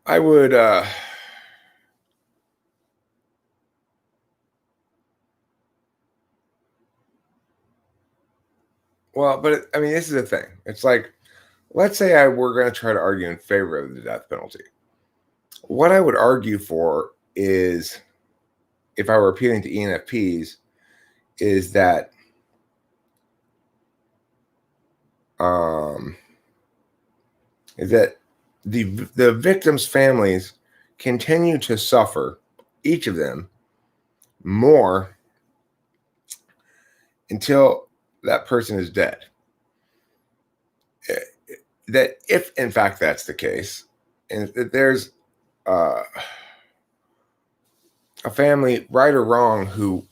I would well, but I mean, this is the thing. It's like, let's say I were going to try to argue in favor of the death penalty. What I would argue for is, if I were appealing to ENFPs, is that the victims' families continue to suffer, each of them, more until that person is dead. That if, in fact, that's the case, and that there's a family, right or wrong, who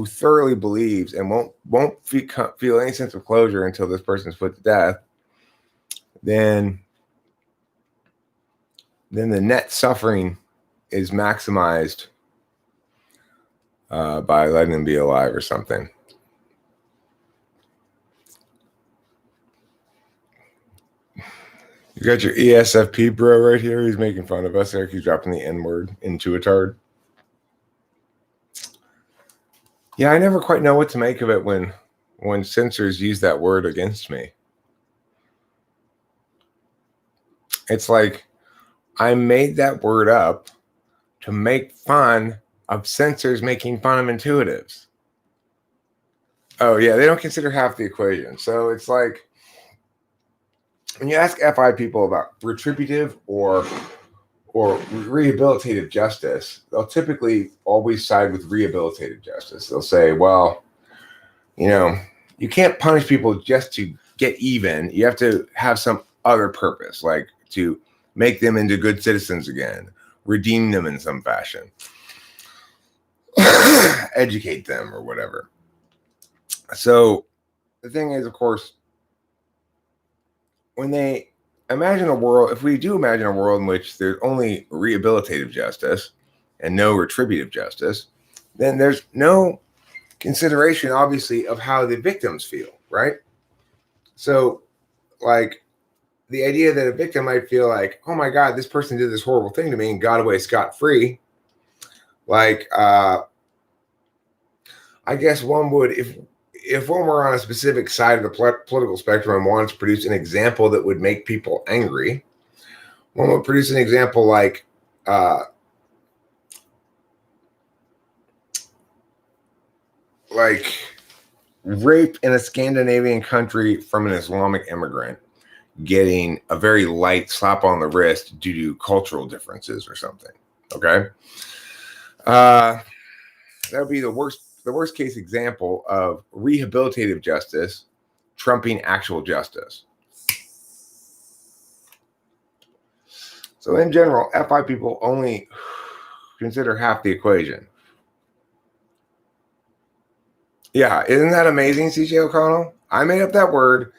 thoroughly believes and won't feel any sense of closure until this person's put to death, then the net suffering is maximized by letting them be alive or something. You got your ESFP bro right here. He's making fun of us. Eric, he's dropping the N-word into a tard. Yeah, I never quite know what to make of it when censors use that word against me. It's like I made that word up to make fun of censors making fun of intuitives. Oh, yeah, they don't consider half the equation. So it's like, when you ask FI people about retributive or rehabilitative justice, they'll typically always side with rehabilitative justice. They'll say, well, you can't punish people just to get even. You have to have some other purpose, like to make them into good citizens again, redeem them in some fashion, educate them or whatever. So the thing is, of course, when they imagine a world, if we do imagine a world in which there's only rehabilitative justice and no retributive justice, then there's no consideration, obviously, of how the victims feel, right? So, like, the idea that a victim might feel like, oh my God, this person did this horrible thing to me and got away scot-free. Like, I guess one would, if one were on a specific side of the political spectrum and wanted to produce an example that would make people angry, one would produce an example like rape in a Scandinavian country from an Islamic immigrant getting a very light slap on the wrist due to cultural differences or something. Okay. That would be the worst the worst case example of rehabilitative justice trumping actual justice. So in general, FI people only consider half the equation. Yeah, isn't that amazing, CJ O'Connell? I made up that word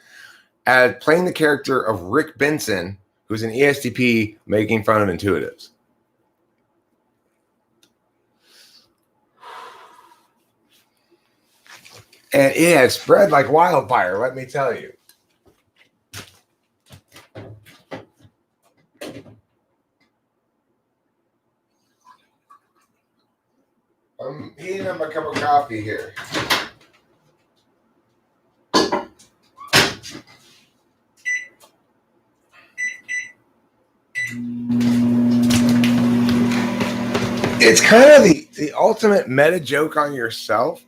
as playing the character of Rick Benson, who's an ESTP making fun of intuitives. And it has spread like wildfire, let me tell you. I'm heating up a cup of coffee here. It's kind of the ultimate meta joke on yourself,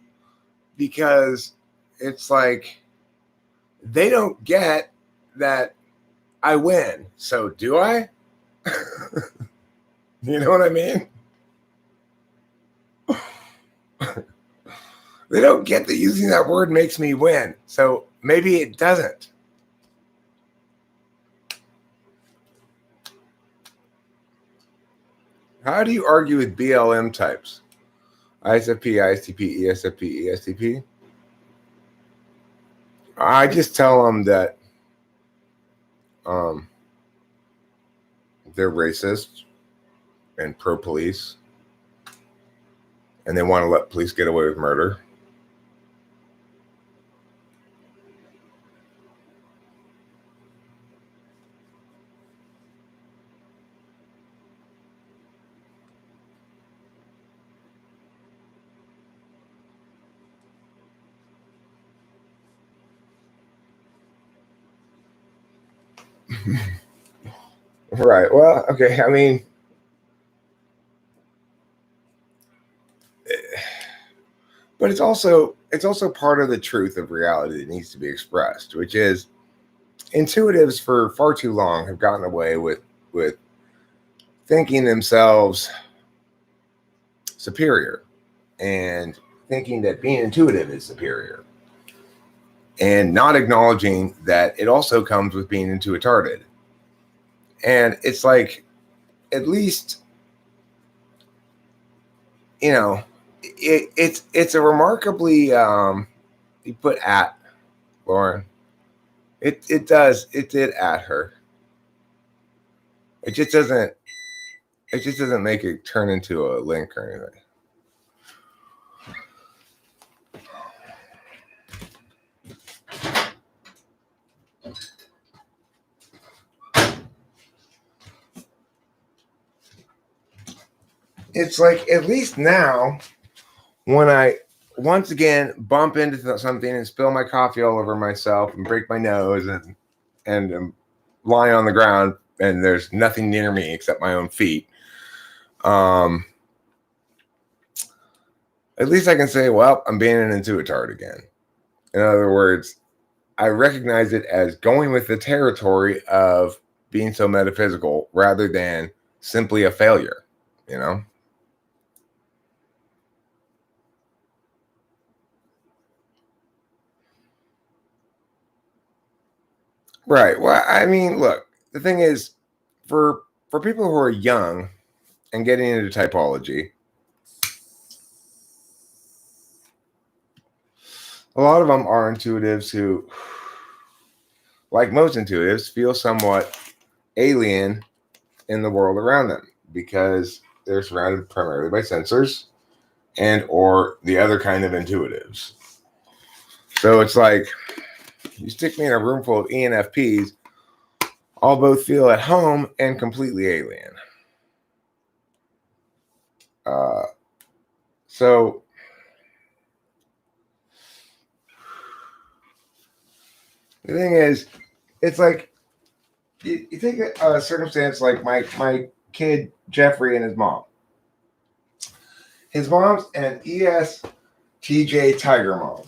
because it's like they don't get that I win. So do I? You know what I mean? They don't get that using that word makes me win. So maybe it doesn't. How do you argue with BLM types? ISFP, ISTP, ESFP, ESTP? I just tell them that they're racist and pro-police, and they want to let police get away with murder. Right. Well, okay. I mean, but it's also part of the truth of reality that needs to be expressed, which is intuitives for far too long have gotten away with thinking themselves superior and thinking that being intuitive is superior, and not acknowledging that it also comes with being intuitarded. And it's like, at least, you know, it's a remarkably you put at Lauren. It did at her. It just doesn't make it turn into a link or anything. It's like, at least now, when I once again bump into something and spill my coffee all over myself and break my nose and lie on the ground and there's nothing near me except my own feet, at least I can say, well, I'm being an intuitard again. In other words, I recognize it as going with the territory of being so metaphysical rather than simply a failure, you know? Right. Well, I mean, look, the thing is, for people who are young and getting into typology, a lot of them are intuitives who, like most intuitives, feel somewhat alien in the world around them because they're surrounded primarily by sensors and or the other kind of intuitives. So it's like, you stick me in a room full of ENFPs, I'll both feel at home and completely alien. So the thing is, it's like, you take a circumstance like my kid Jeffrey and his mom. His mom's an ESTJ Tiger mom.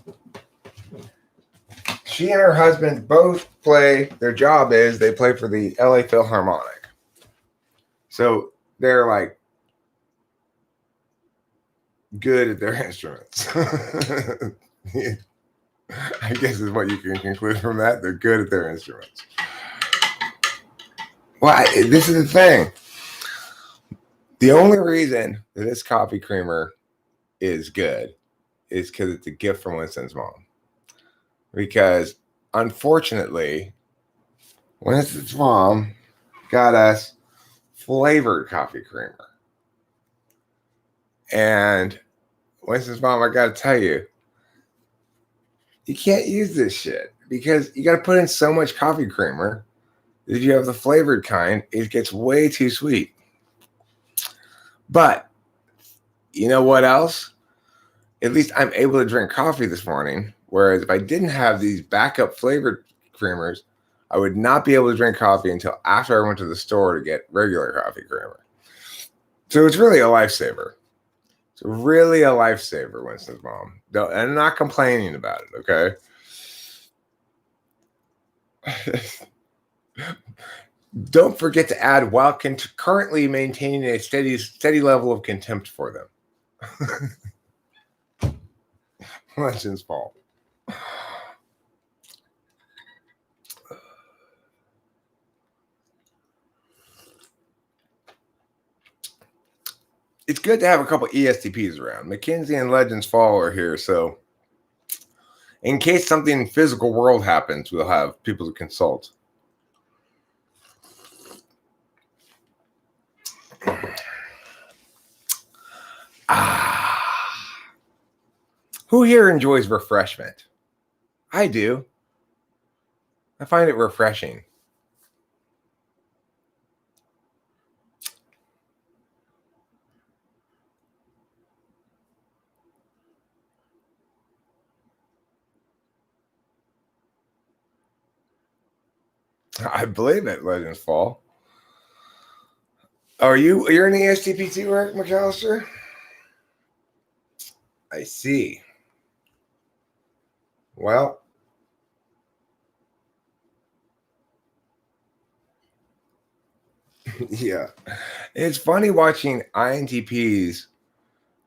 She and her husband both play, their job is they play for the LA Philharmonic. So they're like good at their instruments. I guess is what you can conclude from that. They're good at their instruments. Well, this is the thing. The only reason that this coffee creamer is good is because it's a gift from Winston's mom. Because unfortunately, Winston's mom got us flavored coffee creamer. And Winston's mom, I gotta tell you, you can't use this shit because you gotta put in so much coffee creamer. If you have the flavored kind, it gets way too sweet. But you know what else? At least I'm able to drink coffee this morning. Whereas if I didn't have these backup flavored creamers, I would not be able to drink coffee until after I went to the store to get regular coffee creamer. So it's really a lifesaver. It's really a lifesaver, Winston's mom. And I'm not complaining about it, okay? Don't forget to add while currently maintaining a steady level of contempt for them. Winston's fault. It's good to have a couple ESTPs around. Mackenzie and Legends Fall are here, so in case something in the physical world happens, we'll have people to consult. Who here enjoys refreshment? I do. I find it refreshing. I believe it, Legends Fall. You're an ESTP too, Rick McAllister? I see. Well, yeah. It's funny watching INTPs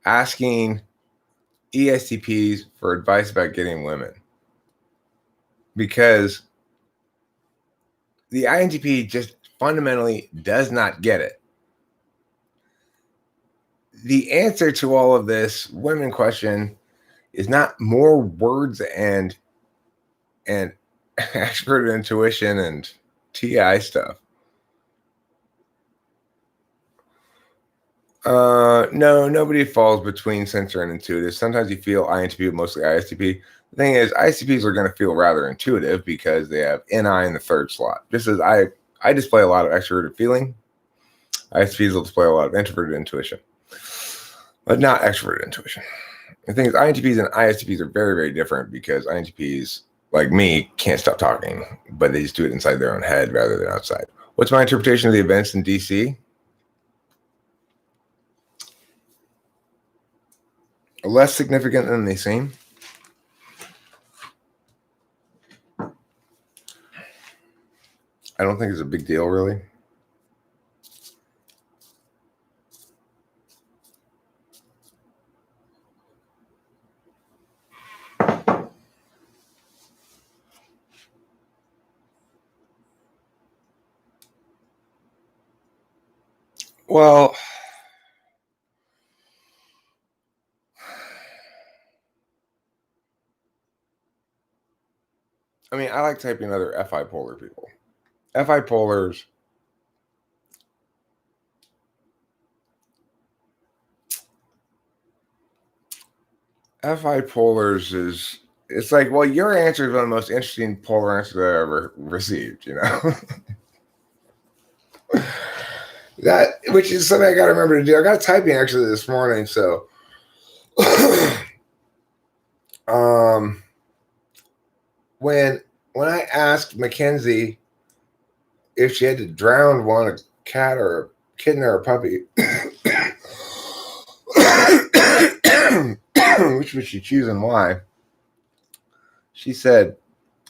asking ESTPs for advice about getting women. Because the INTP just fundamentally does not get it. The answer to all of this women question is not more words and expert intuition and TI stuff. No, nobody falls between sensor and intuitive. Sometimes you feel INTP, but mostly ISTP. The thing is, ISTPs are going to feel rather intuitive because they have NI in the third slot. Just as I display a lot of extroverted feeling, ISTPs will display a lot of introverted intuition, but not extroverted intuition. The thing is, INTPs and ISTPs are very, very different because INTPs, like me, can't stop talking, but they just do it inside their own head rather than outside. What's my interpretation of the events in DC? Less significant than they seem. I don't think it's a big deal, really. Well, I mean, I like typing other FI polar people. FI polars is it's like, well, your answer is one of the most interesting polar answers I ever received, you know? That, which is something I got to remember to do. I got typing actually this morning, so when I asked Mackenzie if she had to drown one, a cat or a kitten or a puppy, which would she choose and why? She said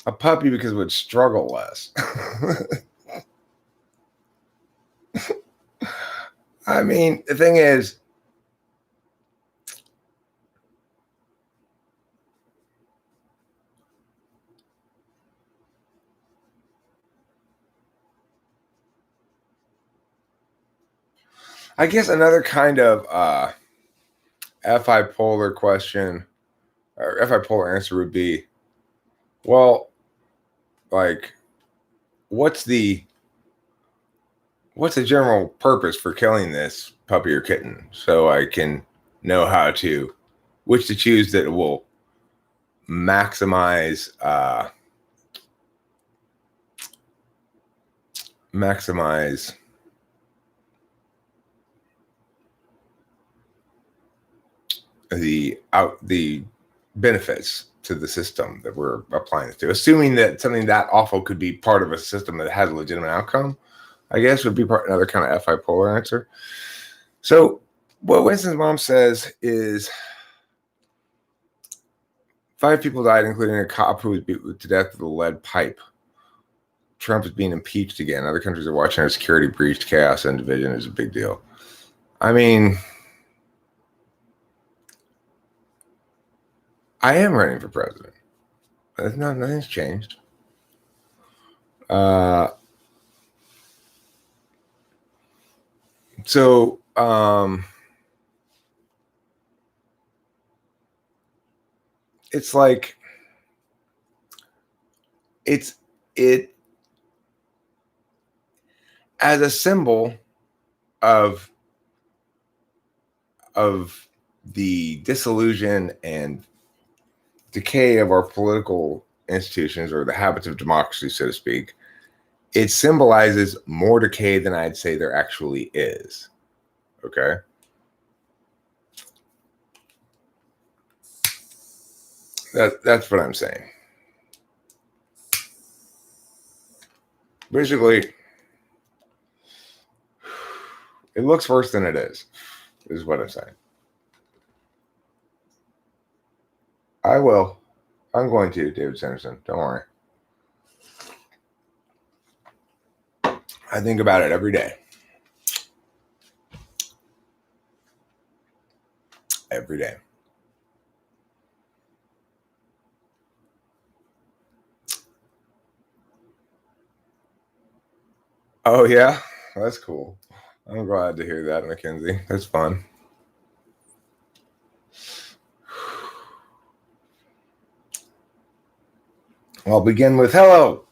a puppy because it would struggle less. I mean, the thing is, I guess another kind of FI polar question or FI polar answer would be, well, like, what's the general purpose for killing this puppy or kitten, so I can know which to choose that will maximize the benefits to the system that we're applying it to, assuming that something that awful could be part of a system that has a legitimate outcome, I guess would be another kind of FI polar answer. So what Winston's mom says is 5 people died, including a cop who was beat to death with a lead pipe. Trump is being impeached again. Other countries are watching our security breached. Chaos and division is a big deal. I mean, I am running for president. Nothing's changed. So it's like it as a symbol of the disillusion and decay of our political institutions, or the habits of democracy, so to speak. It symbolizes more decay than I'd say there actually is. Okay. That's what I'm saying. Basically, it looks worse than it is what I'm saying. I'm going to, David Sanderson. Don't worry. I think about it every day. Every day. Oh, yeah? That's cool. I'm glad to hear that, Mackenzie. That's fun. I'll begin with, hello.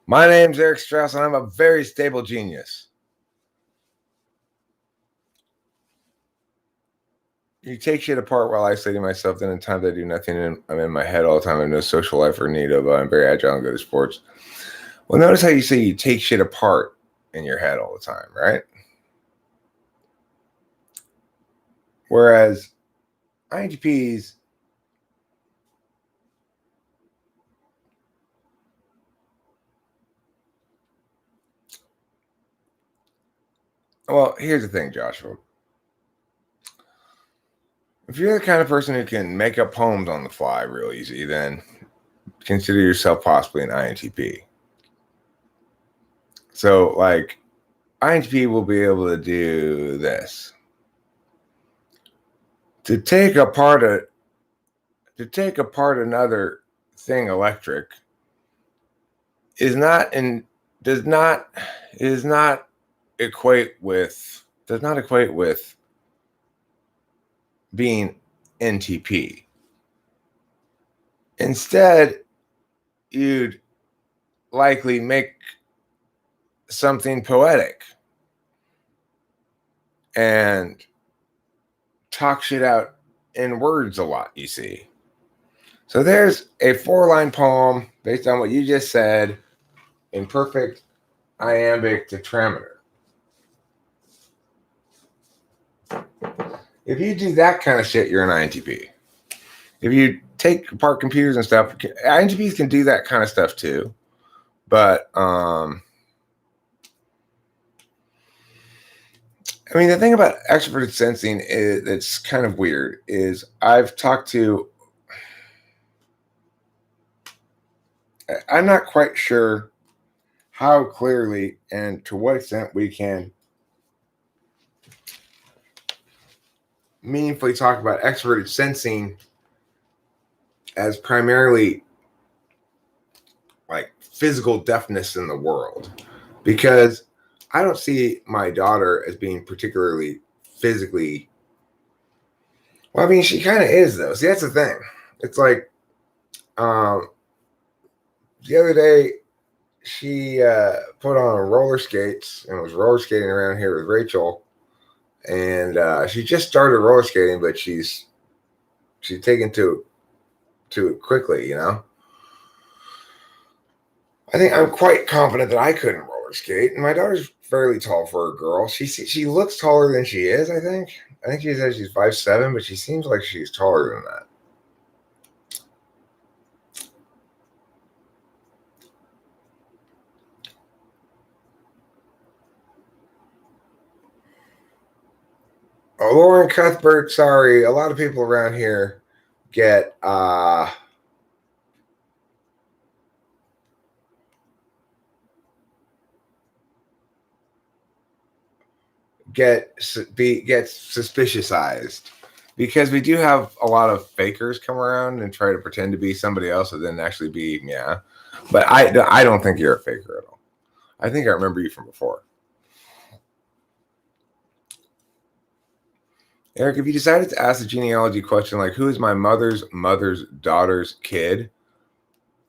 My name's Eric Strauss, and I'm a very stable genius. You take shit apart while isolating myself. Then in times I do nothing, and I'm in my head all the time. I have no social life or need of. I'm very agile and good at sports. Well, notice how you say you take shit apart in your head all the time, right? Whereas INTPs, well, here's the thing, Joshua. If you're the kind of person who can make up poems on the fly real easy, then consider yourself possibly an INTP. So, like, INTP will be able to do this. To take apart another thing electric does not equate with being NTP. Instead, you'd likely make something poetic and talk shit out in words a lot, you see. So there's a 4-line poem based on what you just said in perfect iambic tetrameter. If you do that kind of shit, you're an INTP. If you take apart computers and stuff, INTPs can do that kind of stuff too. But I mean, the thing about extroverted sensing that's kind of weird is I'm not quite sure how clearly and to what extent we can meaningfully talk about extroverted sensing as primarily like physical deafness in the world, because I don't see my daughter as being particularly physically. Well, I mean, she kind of is though. See, that's the thing. It's like the other day she put on roller skates and was roller skating around here with Rachel, and she just started roller skating, but she's taken to it quickly. You know, I think I'm quite confident that I couldn't roller skate, and my daughter's fairly tall for a girl. She looks taller than she is. I think she says she's 5'7", but she seems like she's taller than that. Oh, Lauren Cuthbert, sorry. A lot of people around here get get suspiciousized because we do have a lot of fakers come around and try to pretend to be somebody else and then actually be But I don't think you're a faker at all. I think I remember you from before. Eric, if you decided to ask a genealogy question like who is my mother's daughter's kid,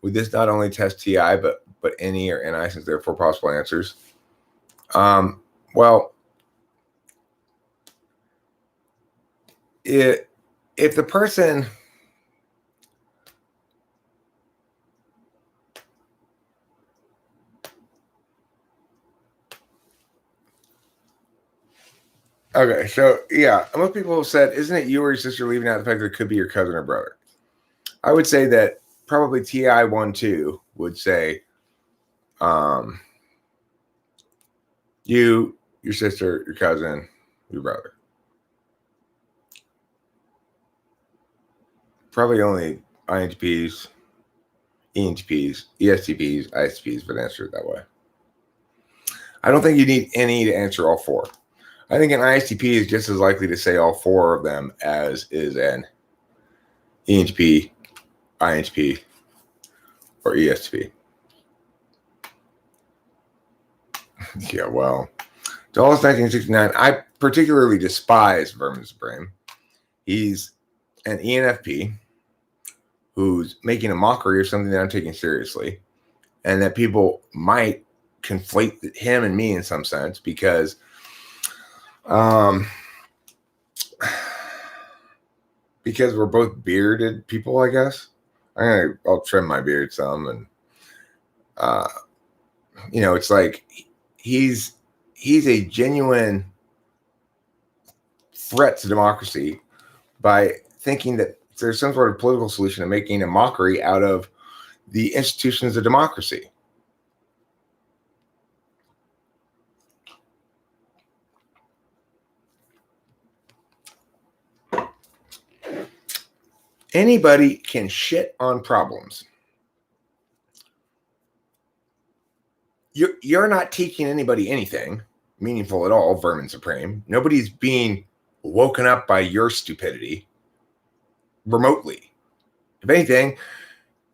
would this not only test TI but NE or NI since there are 4 possible answers? Well, if the person okay, so yeah, most people have said, isn't it you or your sister, leaving out the fact that it could be your cousin or brother? I would say that probably TI12 would say you, your sister, your cousin, your brother. Probably only INTPs, ENTPs, ESTPs, ISTPs would answer it that way. I don't think you need any to answer all 4. I think an ISTP is just as likely to say all 4 of them as is an ENTP, INTP, or ESTP. Yeah, well, Dallas 1969. I particularly despise Vermin Supreme. He's an ENFP who's making a mockery of something that I'm taking seriously, and that people might conflate him and me in some sense because we're both bearded people, I guess. I'll trim my beard some, and it's like he's a genuine threat to democracy by thinking that there's some sort of political solution to making a mockery out of the institutions of democracy. Anybody can shit on problems. You're not teaching anybody anything meaningful at all, Vermin Supreme. Nobody's being woken up by your stupidity remotely. If anything,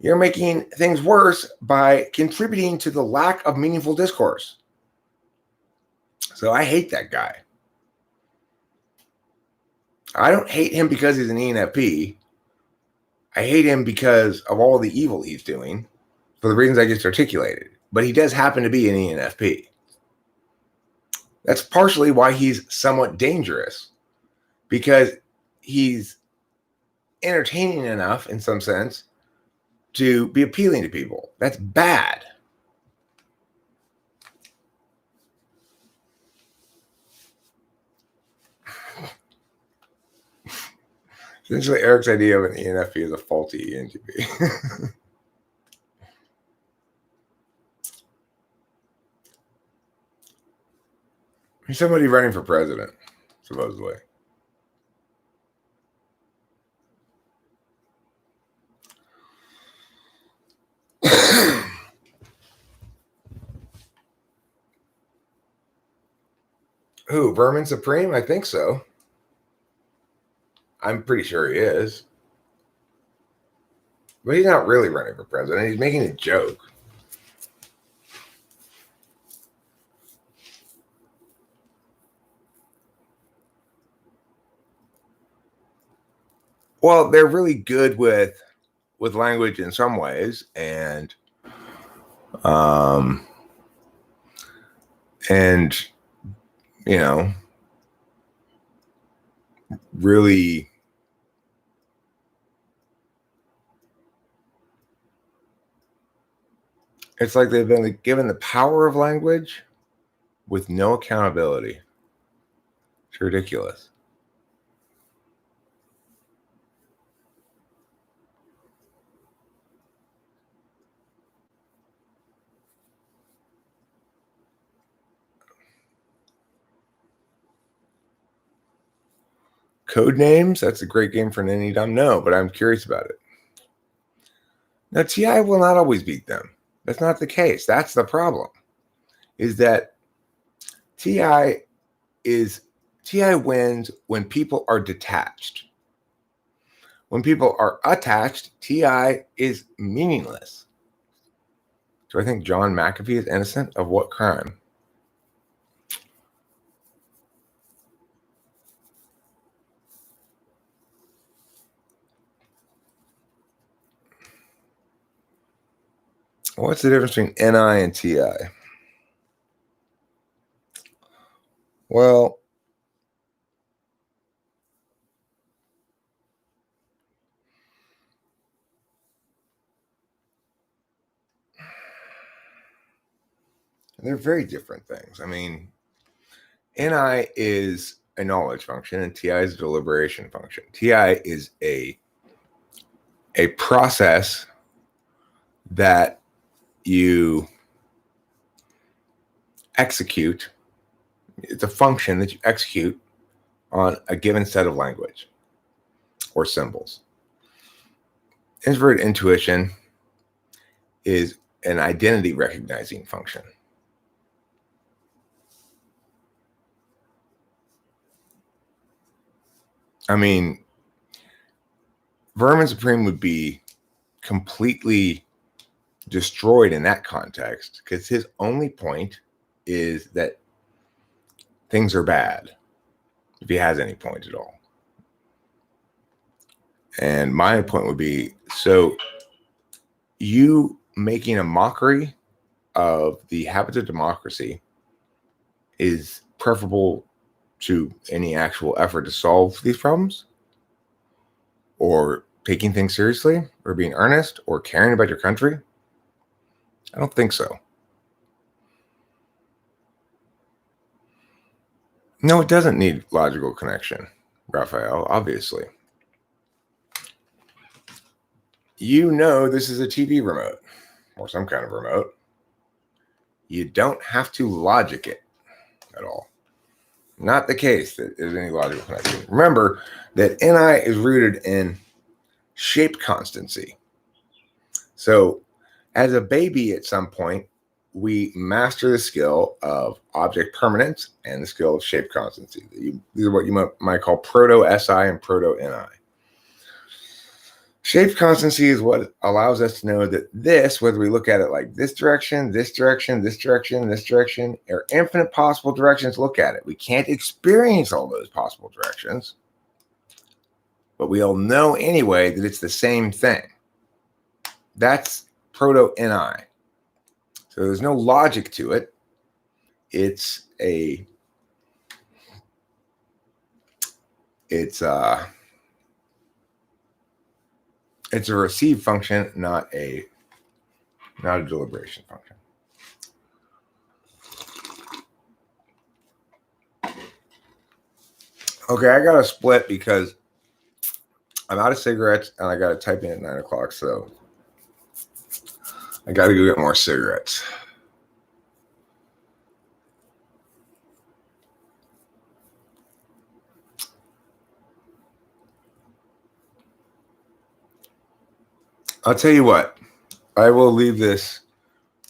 you're making things worse by contributing to the lack of meaningful discourse. So I hate that guy. I don't hate him because he's an ENFP. I hate him because of all the evil he's doing for the reasons I just articulated. But he does happen to be an ENFP. That's partially why he's somewhat dangerous, because he's entertaining enough in some sense to be appealing to people. That's bad. Essentially, Eric's idea of an ENFP is a faulty ENTP. He's somebody running for president, supposedly. Who, Vermin Supreme? I think so. I'm pretty sure he is. But he's not really running for president. He's making a joke. Well, they're really good with language in some ways, and um, and you know, really, it's like they've been given the power of language with no accountability. It's ridiculous. Code names, that's a great game for any dumb. No, but I'm curious about it. Now, TI will not always beat them. That's not the case. That's the problem. Is that TI TI wins when people are detached. When people are attached, TI is meaningless. Do I think John McAfee is innocent of what crime? What's the difference between NI and TI? Well, they're very different things. I mean, NI is a knowledge function and TI is a deliberation function. TI is a process that you execute. It's a function that you execute on a given set of language or symbols. Introverted intuition is an identity recognizing function. I mean, Vermin Supreme would be completely destroyed in that context because his only point is that things are bad, if he has any point at all. And my point would be, so you making a mockery of the habits of democracy is preferable to any actual effort to solve these problems, or taking things seriously, or being earnest, or caring about your country? I don't think so. No, it doesn't need logical connection, Raphael, obviously. You know this is a TV remote or some kind of remote. You don't have to logic it at all. Not the case that there's any logical connection. Remember that NI is rooted in shape constancy. So as a baby, at some point, we master the skill of object permanence and the skill of shape constancy. These are what you might call proto-SI and proto-NI. Shape constancy is what allows us to know that this, whether we look at it like this direction, this direction, this direction, this direction, are infinite possible directions to look at it. We can't experience all those possible directions, but we all know anyway that it's the same thing. That's proto-NI. So there's no logic to it. It's a receive function, not a deliberation function. Okay, I got to split because I'm out of cigarettes and I got to type in at 9 o'clock. So I got to go get more cigarettes. I'll tell you what, I will leave this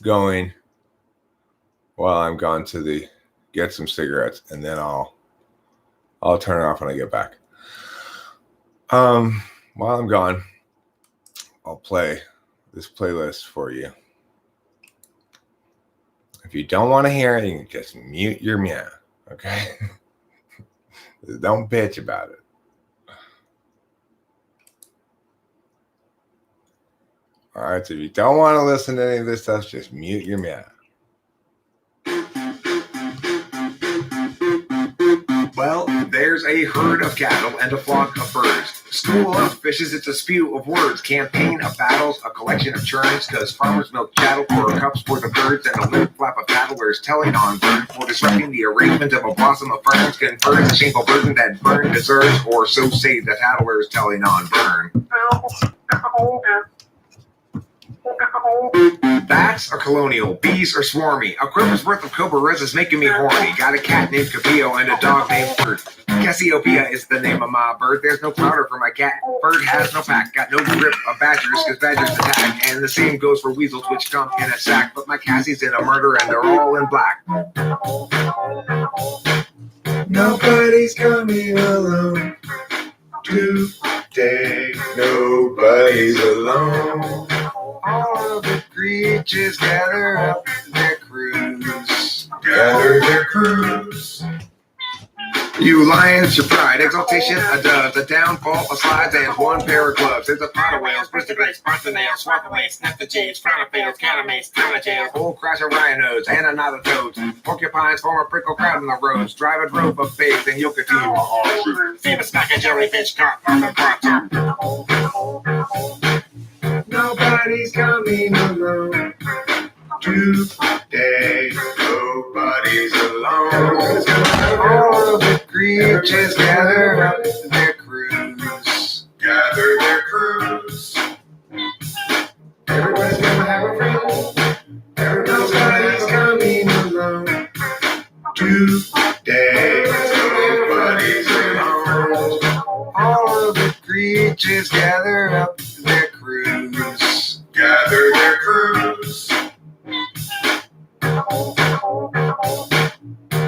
going while I'm gone to get some cigarettes, and then I'll turn it off when I get back. While I'm gone, I'll play this playlist for you. If you don't want to hear it, you can just mute your meow, okay? Don't bitch about it. All right, so if you don't want to listen to any of this stuff, just mute your mouth. Well, there's a herd of cattle and a flock of birds. School of fishes, it's a spew of words. Campaign of battles, a collection of churns. Cause farmers milk cattle for cups for the birds. And a lip flap of tattlers telling on burn. For disrupting the arrangement of a blossom of ferns. Confers a shameful burden that burn deserves. Or so say the tattlers telling on burn. Bats are colonial, bees are swarmy. A quiver's worth of cobra res is making me horny. Got a cat named Capillo and a dog named Bird. Cassiopeia is the name of my bird. There's no powder for my cat. Bird has no pack. Got no grip of badgers, cause badgers attack. And the same goes for weasels, which come in a sack. But my Cassie's in a murder and they're all in black. Nobody's coming alone today. Nobody's alone. All of the creatures gather up their crews. Gather their crews. You lions, your pride, exaltation, a dove, the downfall of slides, and one pair of gloves. There's a pot of whales, bristol grapes, parts of nails, swap away, snap the jades, frown of fails, catamates, town of jails, whole crash of rhinos, and a knot of toads. Porcupines form a prickle crowd in the roads, drive a drove of pigs, and you'll continue a horse. Famous back a jellyfish caught from the bottom. Nobody's coming alone today. Nobody's alone. All of the creatures gather up their crews. Gather their crews. Everybody's gonna have a friend. Nobody's coming alone today. Nobody's alone. All of the creatures gather up their crews. Gather their crews.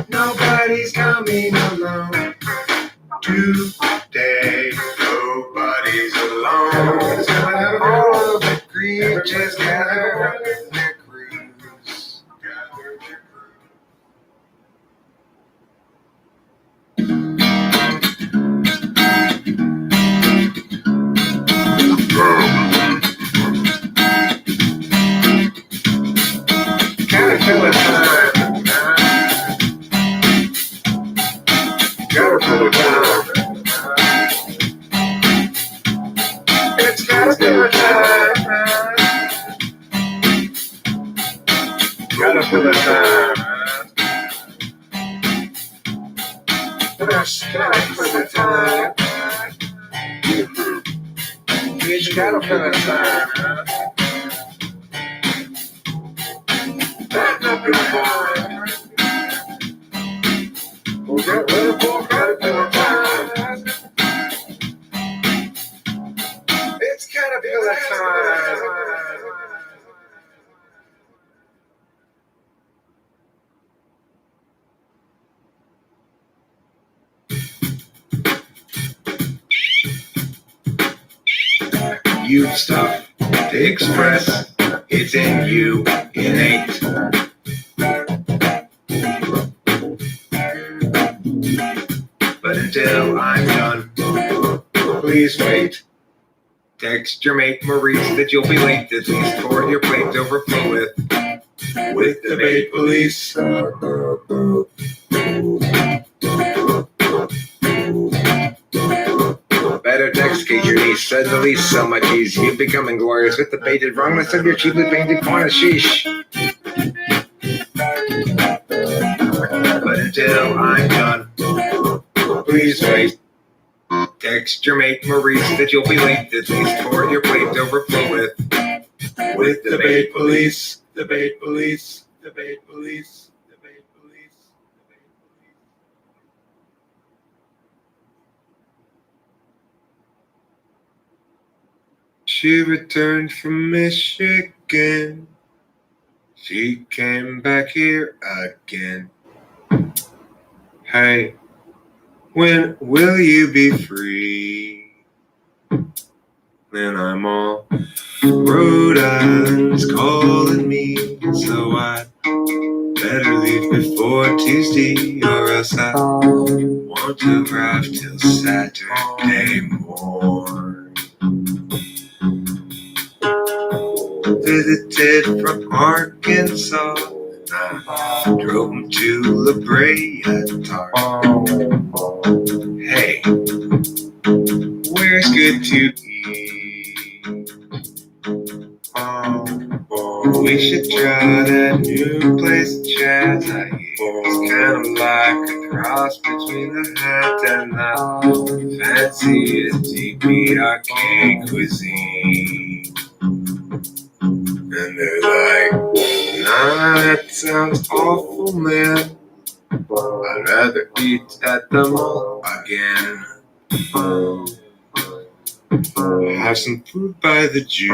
Nobody's coming alone today. Nobody's alone. All of the creatures gather up their crews. Gather their crews. Caterpillar time. Caterpillar time. It's caterpillar time. Caterpillar time. It's caterpillar time. It's caterpillar time. Caterpillar time. We'll get ready for caterpillar time. It's caterpillar time. You stuff to express, it's in you, innate. But until I'm done, please wait. Text your mate Maurice that you'll be late, at least for your plate to overflow with the bait police. Better text case your niece said the least so much ease. You've become inglorious with the baited wrongness of your cheaply painted corner sheesh. But until I'm done, please wait. Text your mate Maurice that you'll be late, at least for your plate to overflow with the bait police, the bait police, the bait police, the bait police, the bait police. She returned from Michigan. She came back here again. Hey, when will you be free? Then I'm all Rhode Island's calling me, so I better leave before Tuesday, or else I won't arrive till Saturday morning. visited from Arkansas. I drove him to La Brea. Hey, where's good to eat? We should try that new place in Chad's I eat. It's kind of like a cross between the hat and the fancy ENTP arcade cuisine. And they're like, nah, that sounds awful, man. I'd rather eat at the mall again. Have some food by the Jews.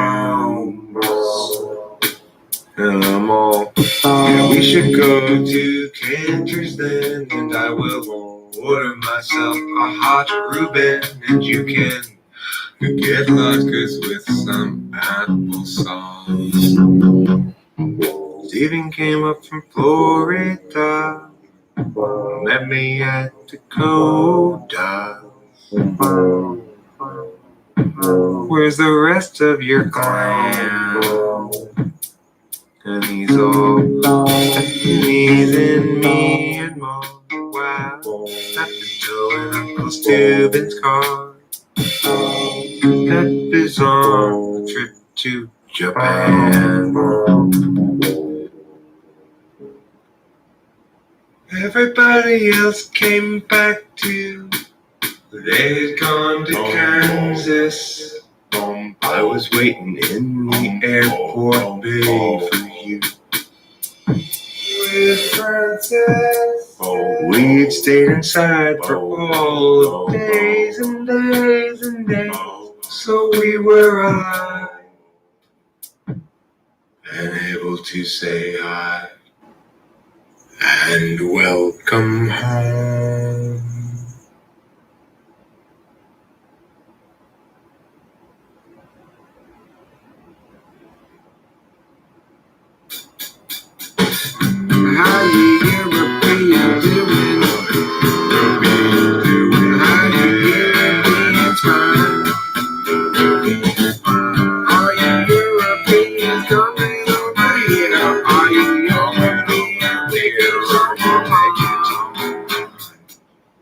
And I'm all, yeah, we should go to Cantor's then, and I will order myself a hot Reuben, and you can get latkes with some applesauce. Steven came up from Florida, met me at Dakota. Where's the rest of your clan? And he's all knees and me and more. Wow, not the toe in Uncle Steven's car. Pep is on a trip to Japan. Everybody else came back too. They had gone to Kansas. I was waiting in the airport bay for you. With Francis, we'd stayed inside for all of days and days and days. So we were alive and able to say hi and welcome home. How you Europeans doing? How you Europeans fine? Are you Europeans coming over here? Are you Europeans taking some more?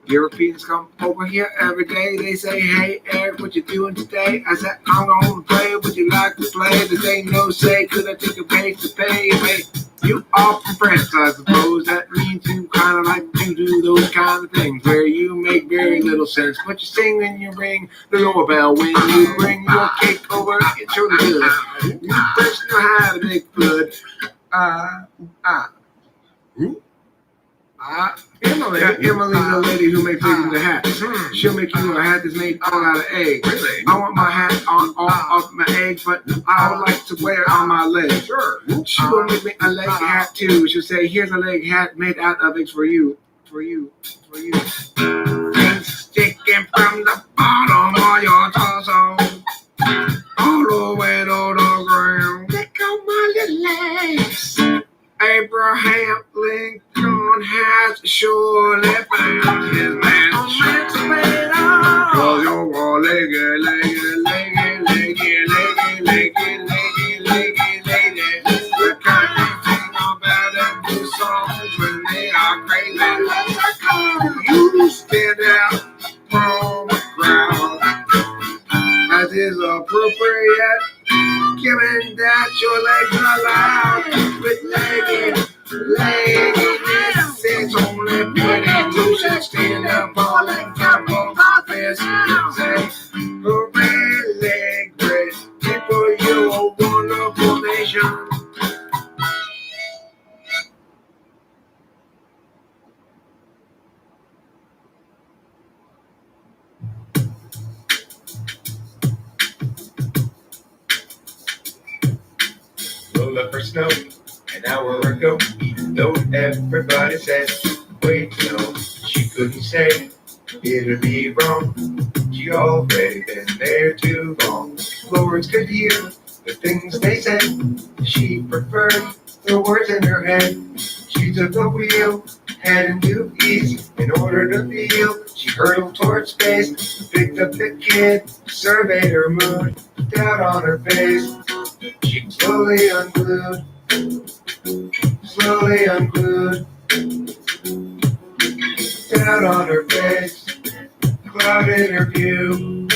Europeans come over here every day. They say, hey, Eric, what you doing today? I said, I'm gonna play. Would you like to play? This ain't no say. Could I take a page to pay? Wait, you are from France, I suppose. That means you kind of like to do those kind of things where you make very little sense. But you sing and you ring the doorbell when you bring your cake over. It's really good. You first know how to make good. Emily's a lady who makes eggs into hats. She'll make you a hat that's made all out of eggs. Really? I want my hat on all of my eggs, but I would like to wear it on my leg. Sure. She will make me a leg hat too. She'll say, here's a leg hat made out of eggs for you. For you. For you. Things sticking from the bottom of your torso all the way to the ground. Take out my little legs. Abraham Lincoln has surely found his man. Cause you're all leggy, the kind of thing about them new songs when they are crazy. You stand out from the crowd, as is appropriate, given that your legs are loud with leggy, it's only pretty you should stand up all and come on office and say, hooray, leg brace, people, you're a wonderful nation. Roll up her snow an hour ago, even though everybody said, wait, no, she couldn't say it'd be wrong. She already been there too long. Lords could hear the things they said. She preferred the words in her head. She took the wheel, heading due east in order to feel. She hurtled towards space, picked up the kid, surveyed her mood, doubt on her face. She slowly unglued, down on her face, clouded her view.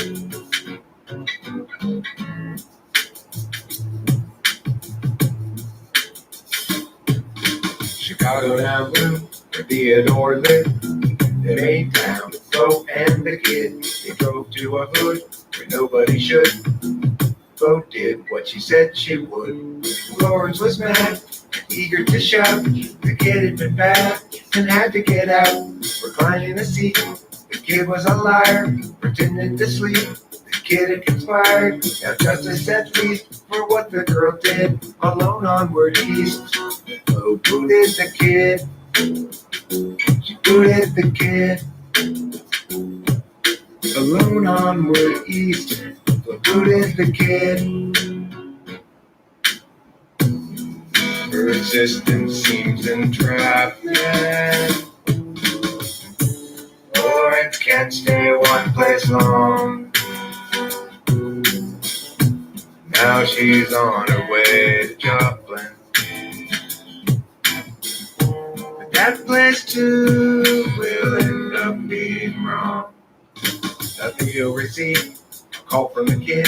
Chicago down blue, where Theodore lived. They made town, Flo and the kid. They drove to a hood where nobody should. Flo did what she said she would. Lawrence was mad, eager to shout. The kid had been bad and had to get out. Reclining in the seat, the kid was a liar, pretending to sleep. The kid had conspired. Now justice set free for what the girl did. Alone onward east. Oh, booted the kid. She booted the kid. Alone onward east. Oh, booted the kid. Her existence seems entrapped. Lawrence can't stay one place long. Now she's on her way to Joplin. But that place too will end up being wrong. Nothing you'll receive. A call from the kid.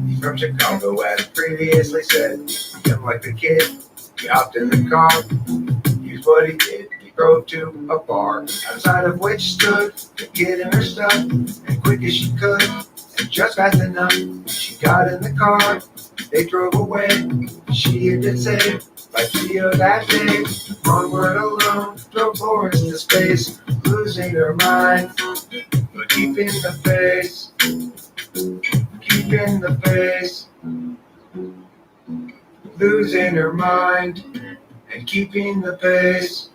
He's from Chicago, as previously said. Young like the kid, he hopped in the car. Here's what he did. He drove to a bar, outside of which stood the kid and her stuff. And quick as she could, and just fast enough, she got in the car. They drove away. She had been saved by Theo that day. Onward alone, drove Lawrence to space, losing her mind, but keeping the faith. Keeping the faith. Losing her mind and keeping the pace.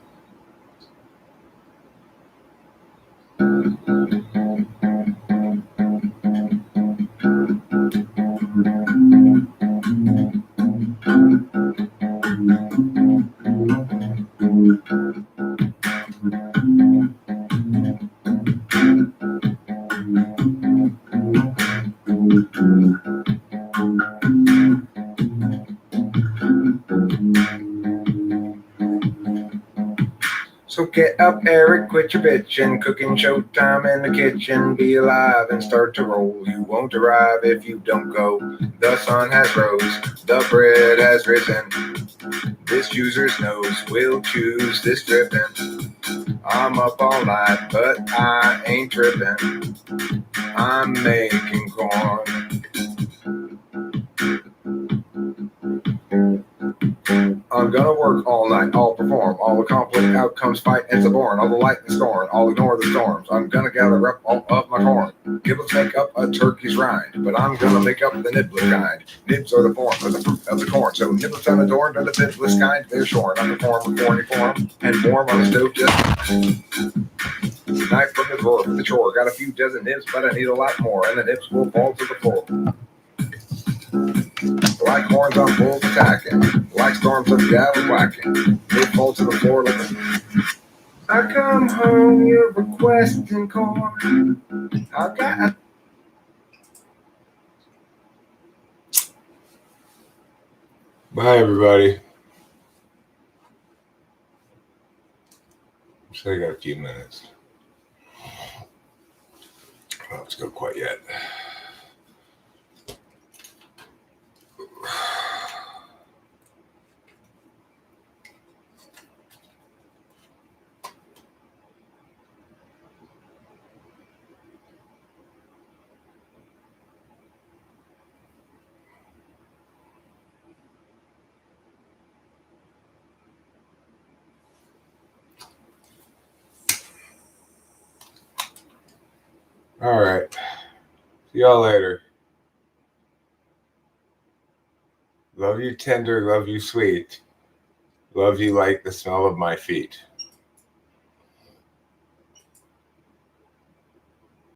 So get up, Eric, quit your bitchin', cooking showtime in the kitchen. Be alive and start to roll. You won't arrive if you don't go. The sun has rose, the bread has risen. This user's nose will choose this drippin'. I'm up all night, but I ain't trippin'. I'm making corn. I'm gonna work all night, I'll perform, I'll accomplish outcomes, fight and suborn, all the light and scorn, I'll ignore the storms. I'm gonna gather up all of my corn. Giblets make up a turkey's rind, but I'm gonna make up the niblet kind. Nibs are the form of the fruit of the corn, so niblets unadorned are the bibless kind. They're shorn on the form of corny form, and warm on the stove just knife from the drawer for the chore. Got a few dozen nibs, but I need a lot more, and the nibs will fall to the floor. Like horns on bulls attacking, like storms of gavel whacking, they fall to the floor like I come home, you're requesting corn. I got. Bye, everybody. So I got a few minutes. Well, let's go quite yet. All right. See y'all later. Love you tender, love you sweet. Love you like the smell of my feet.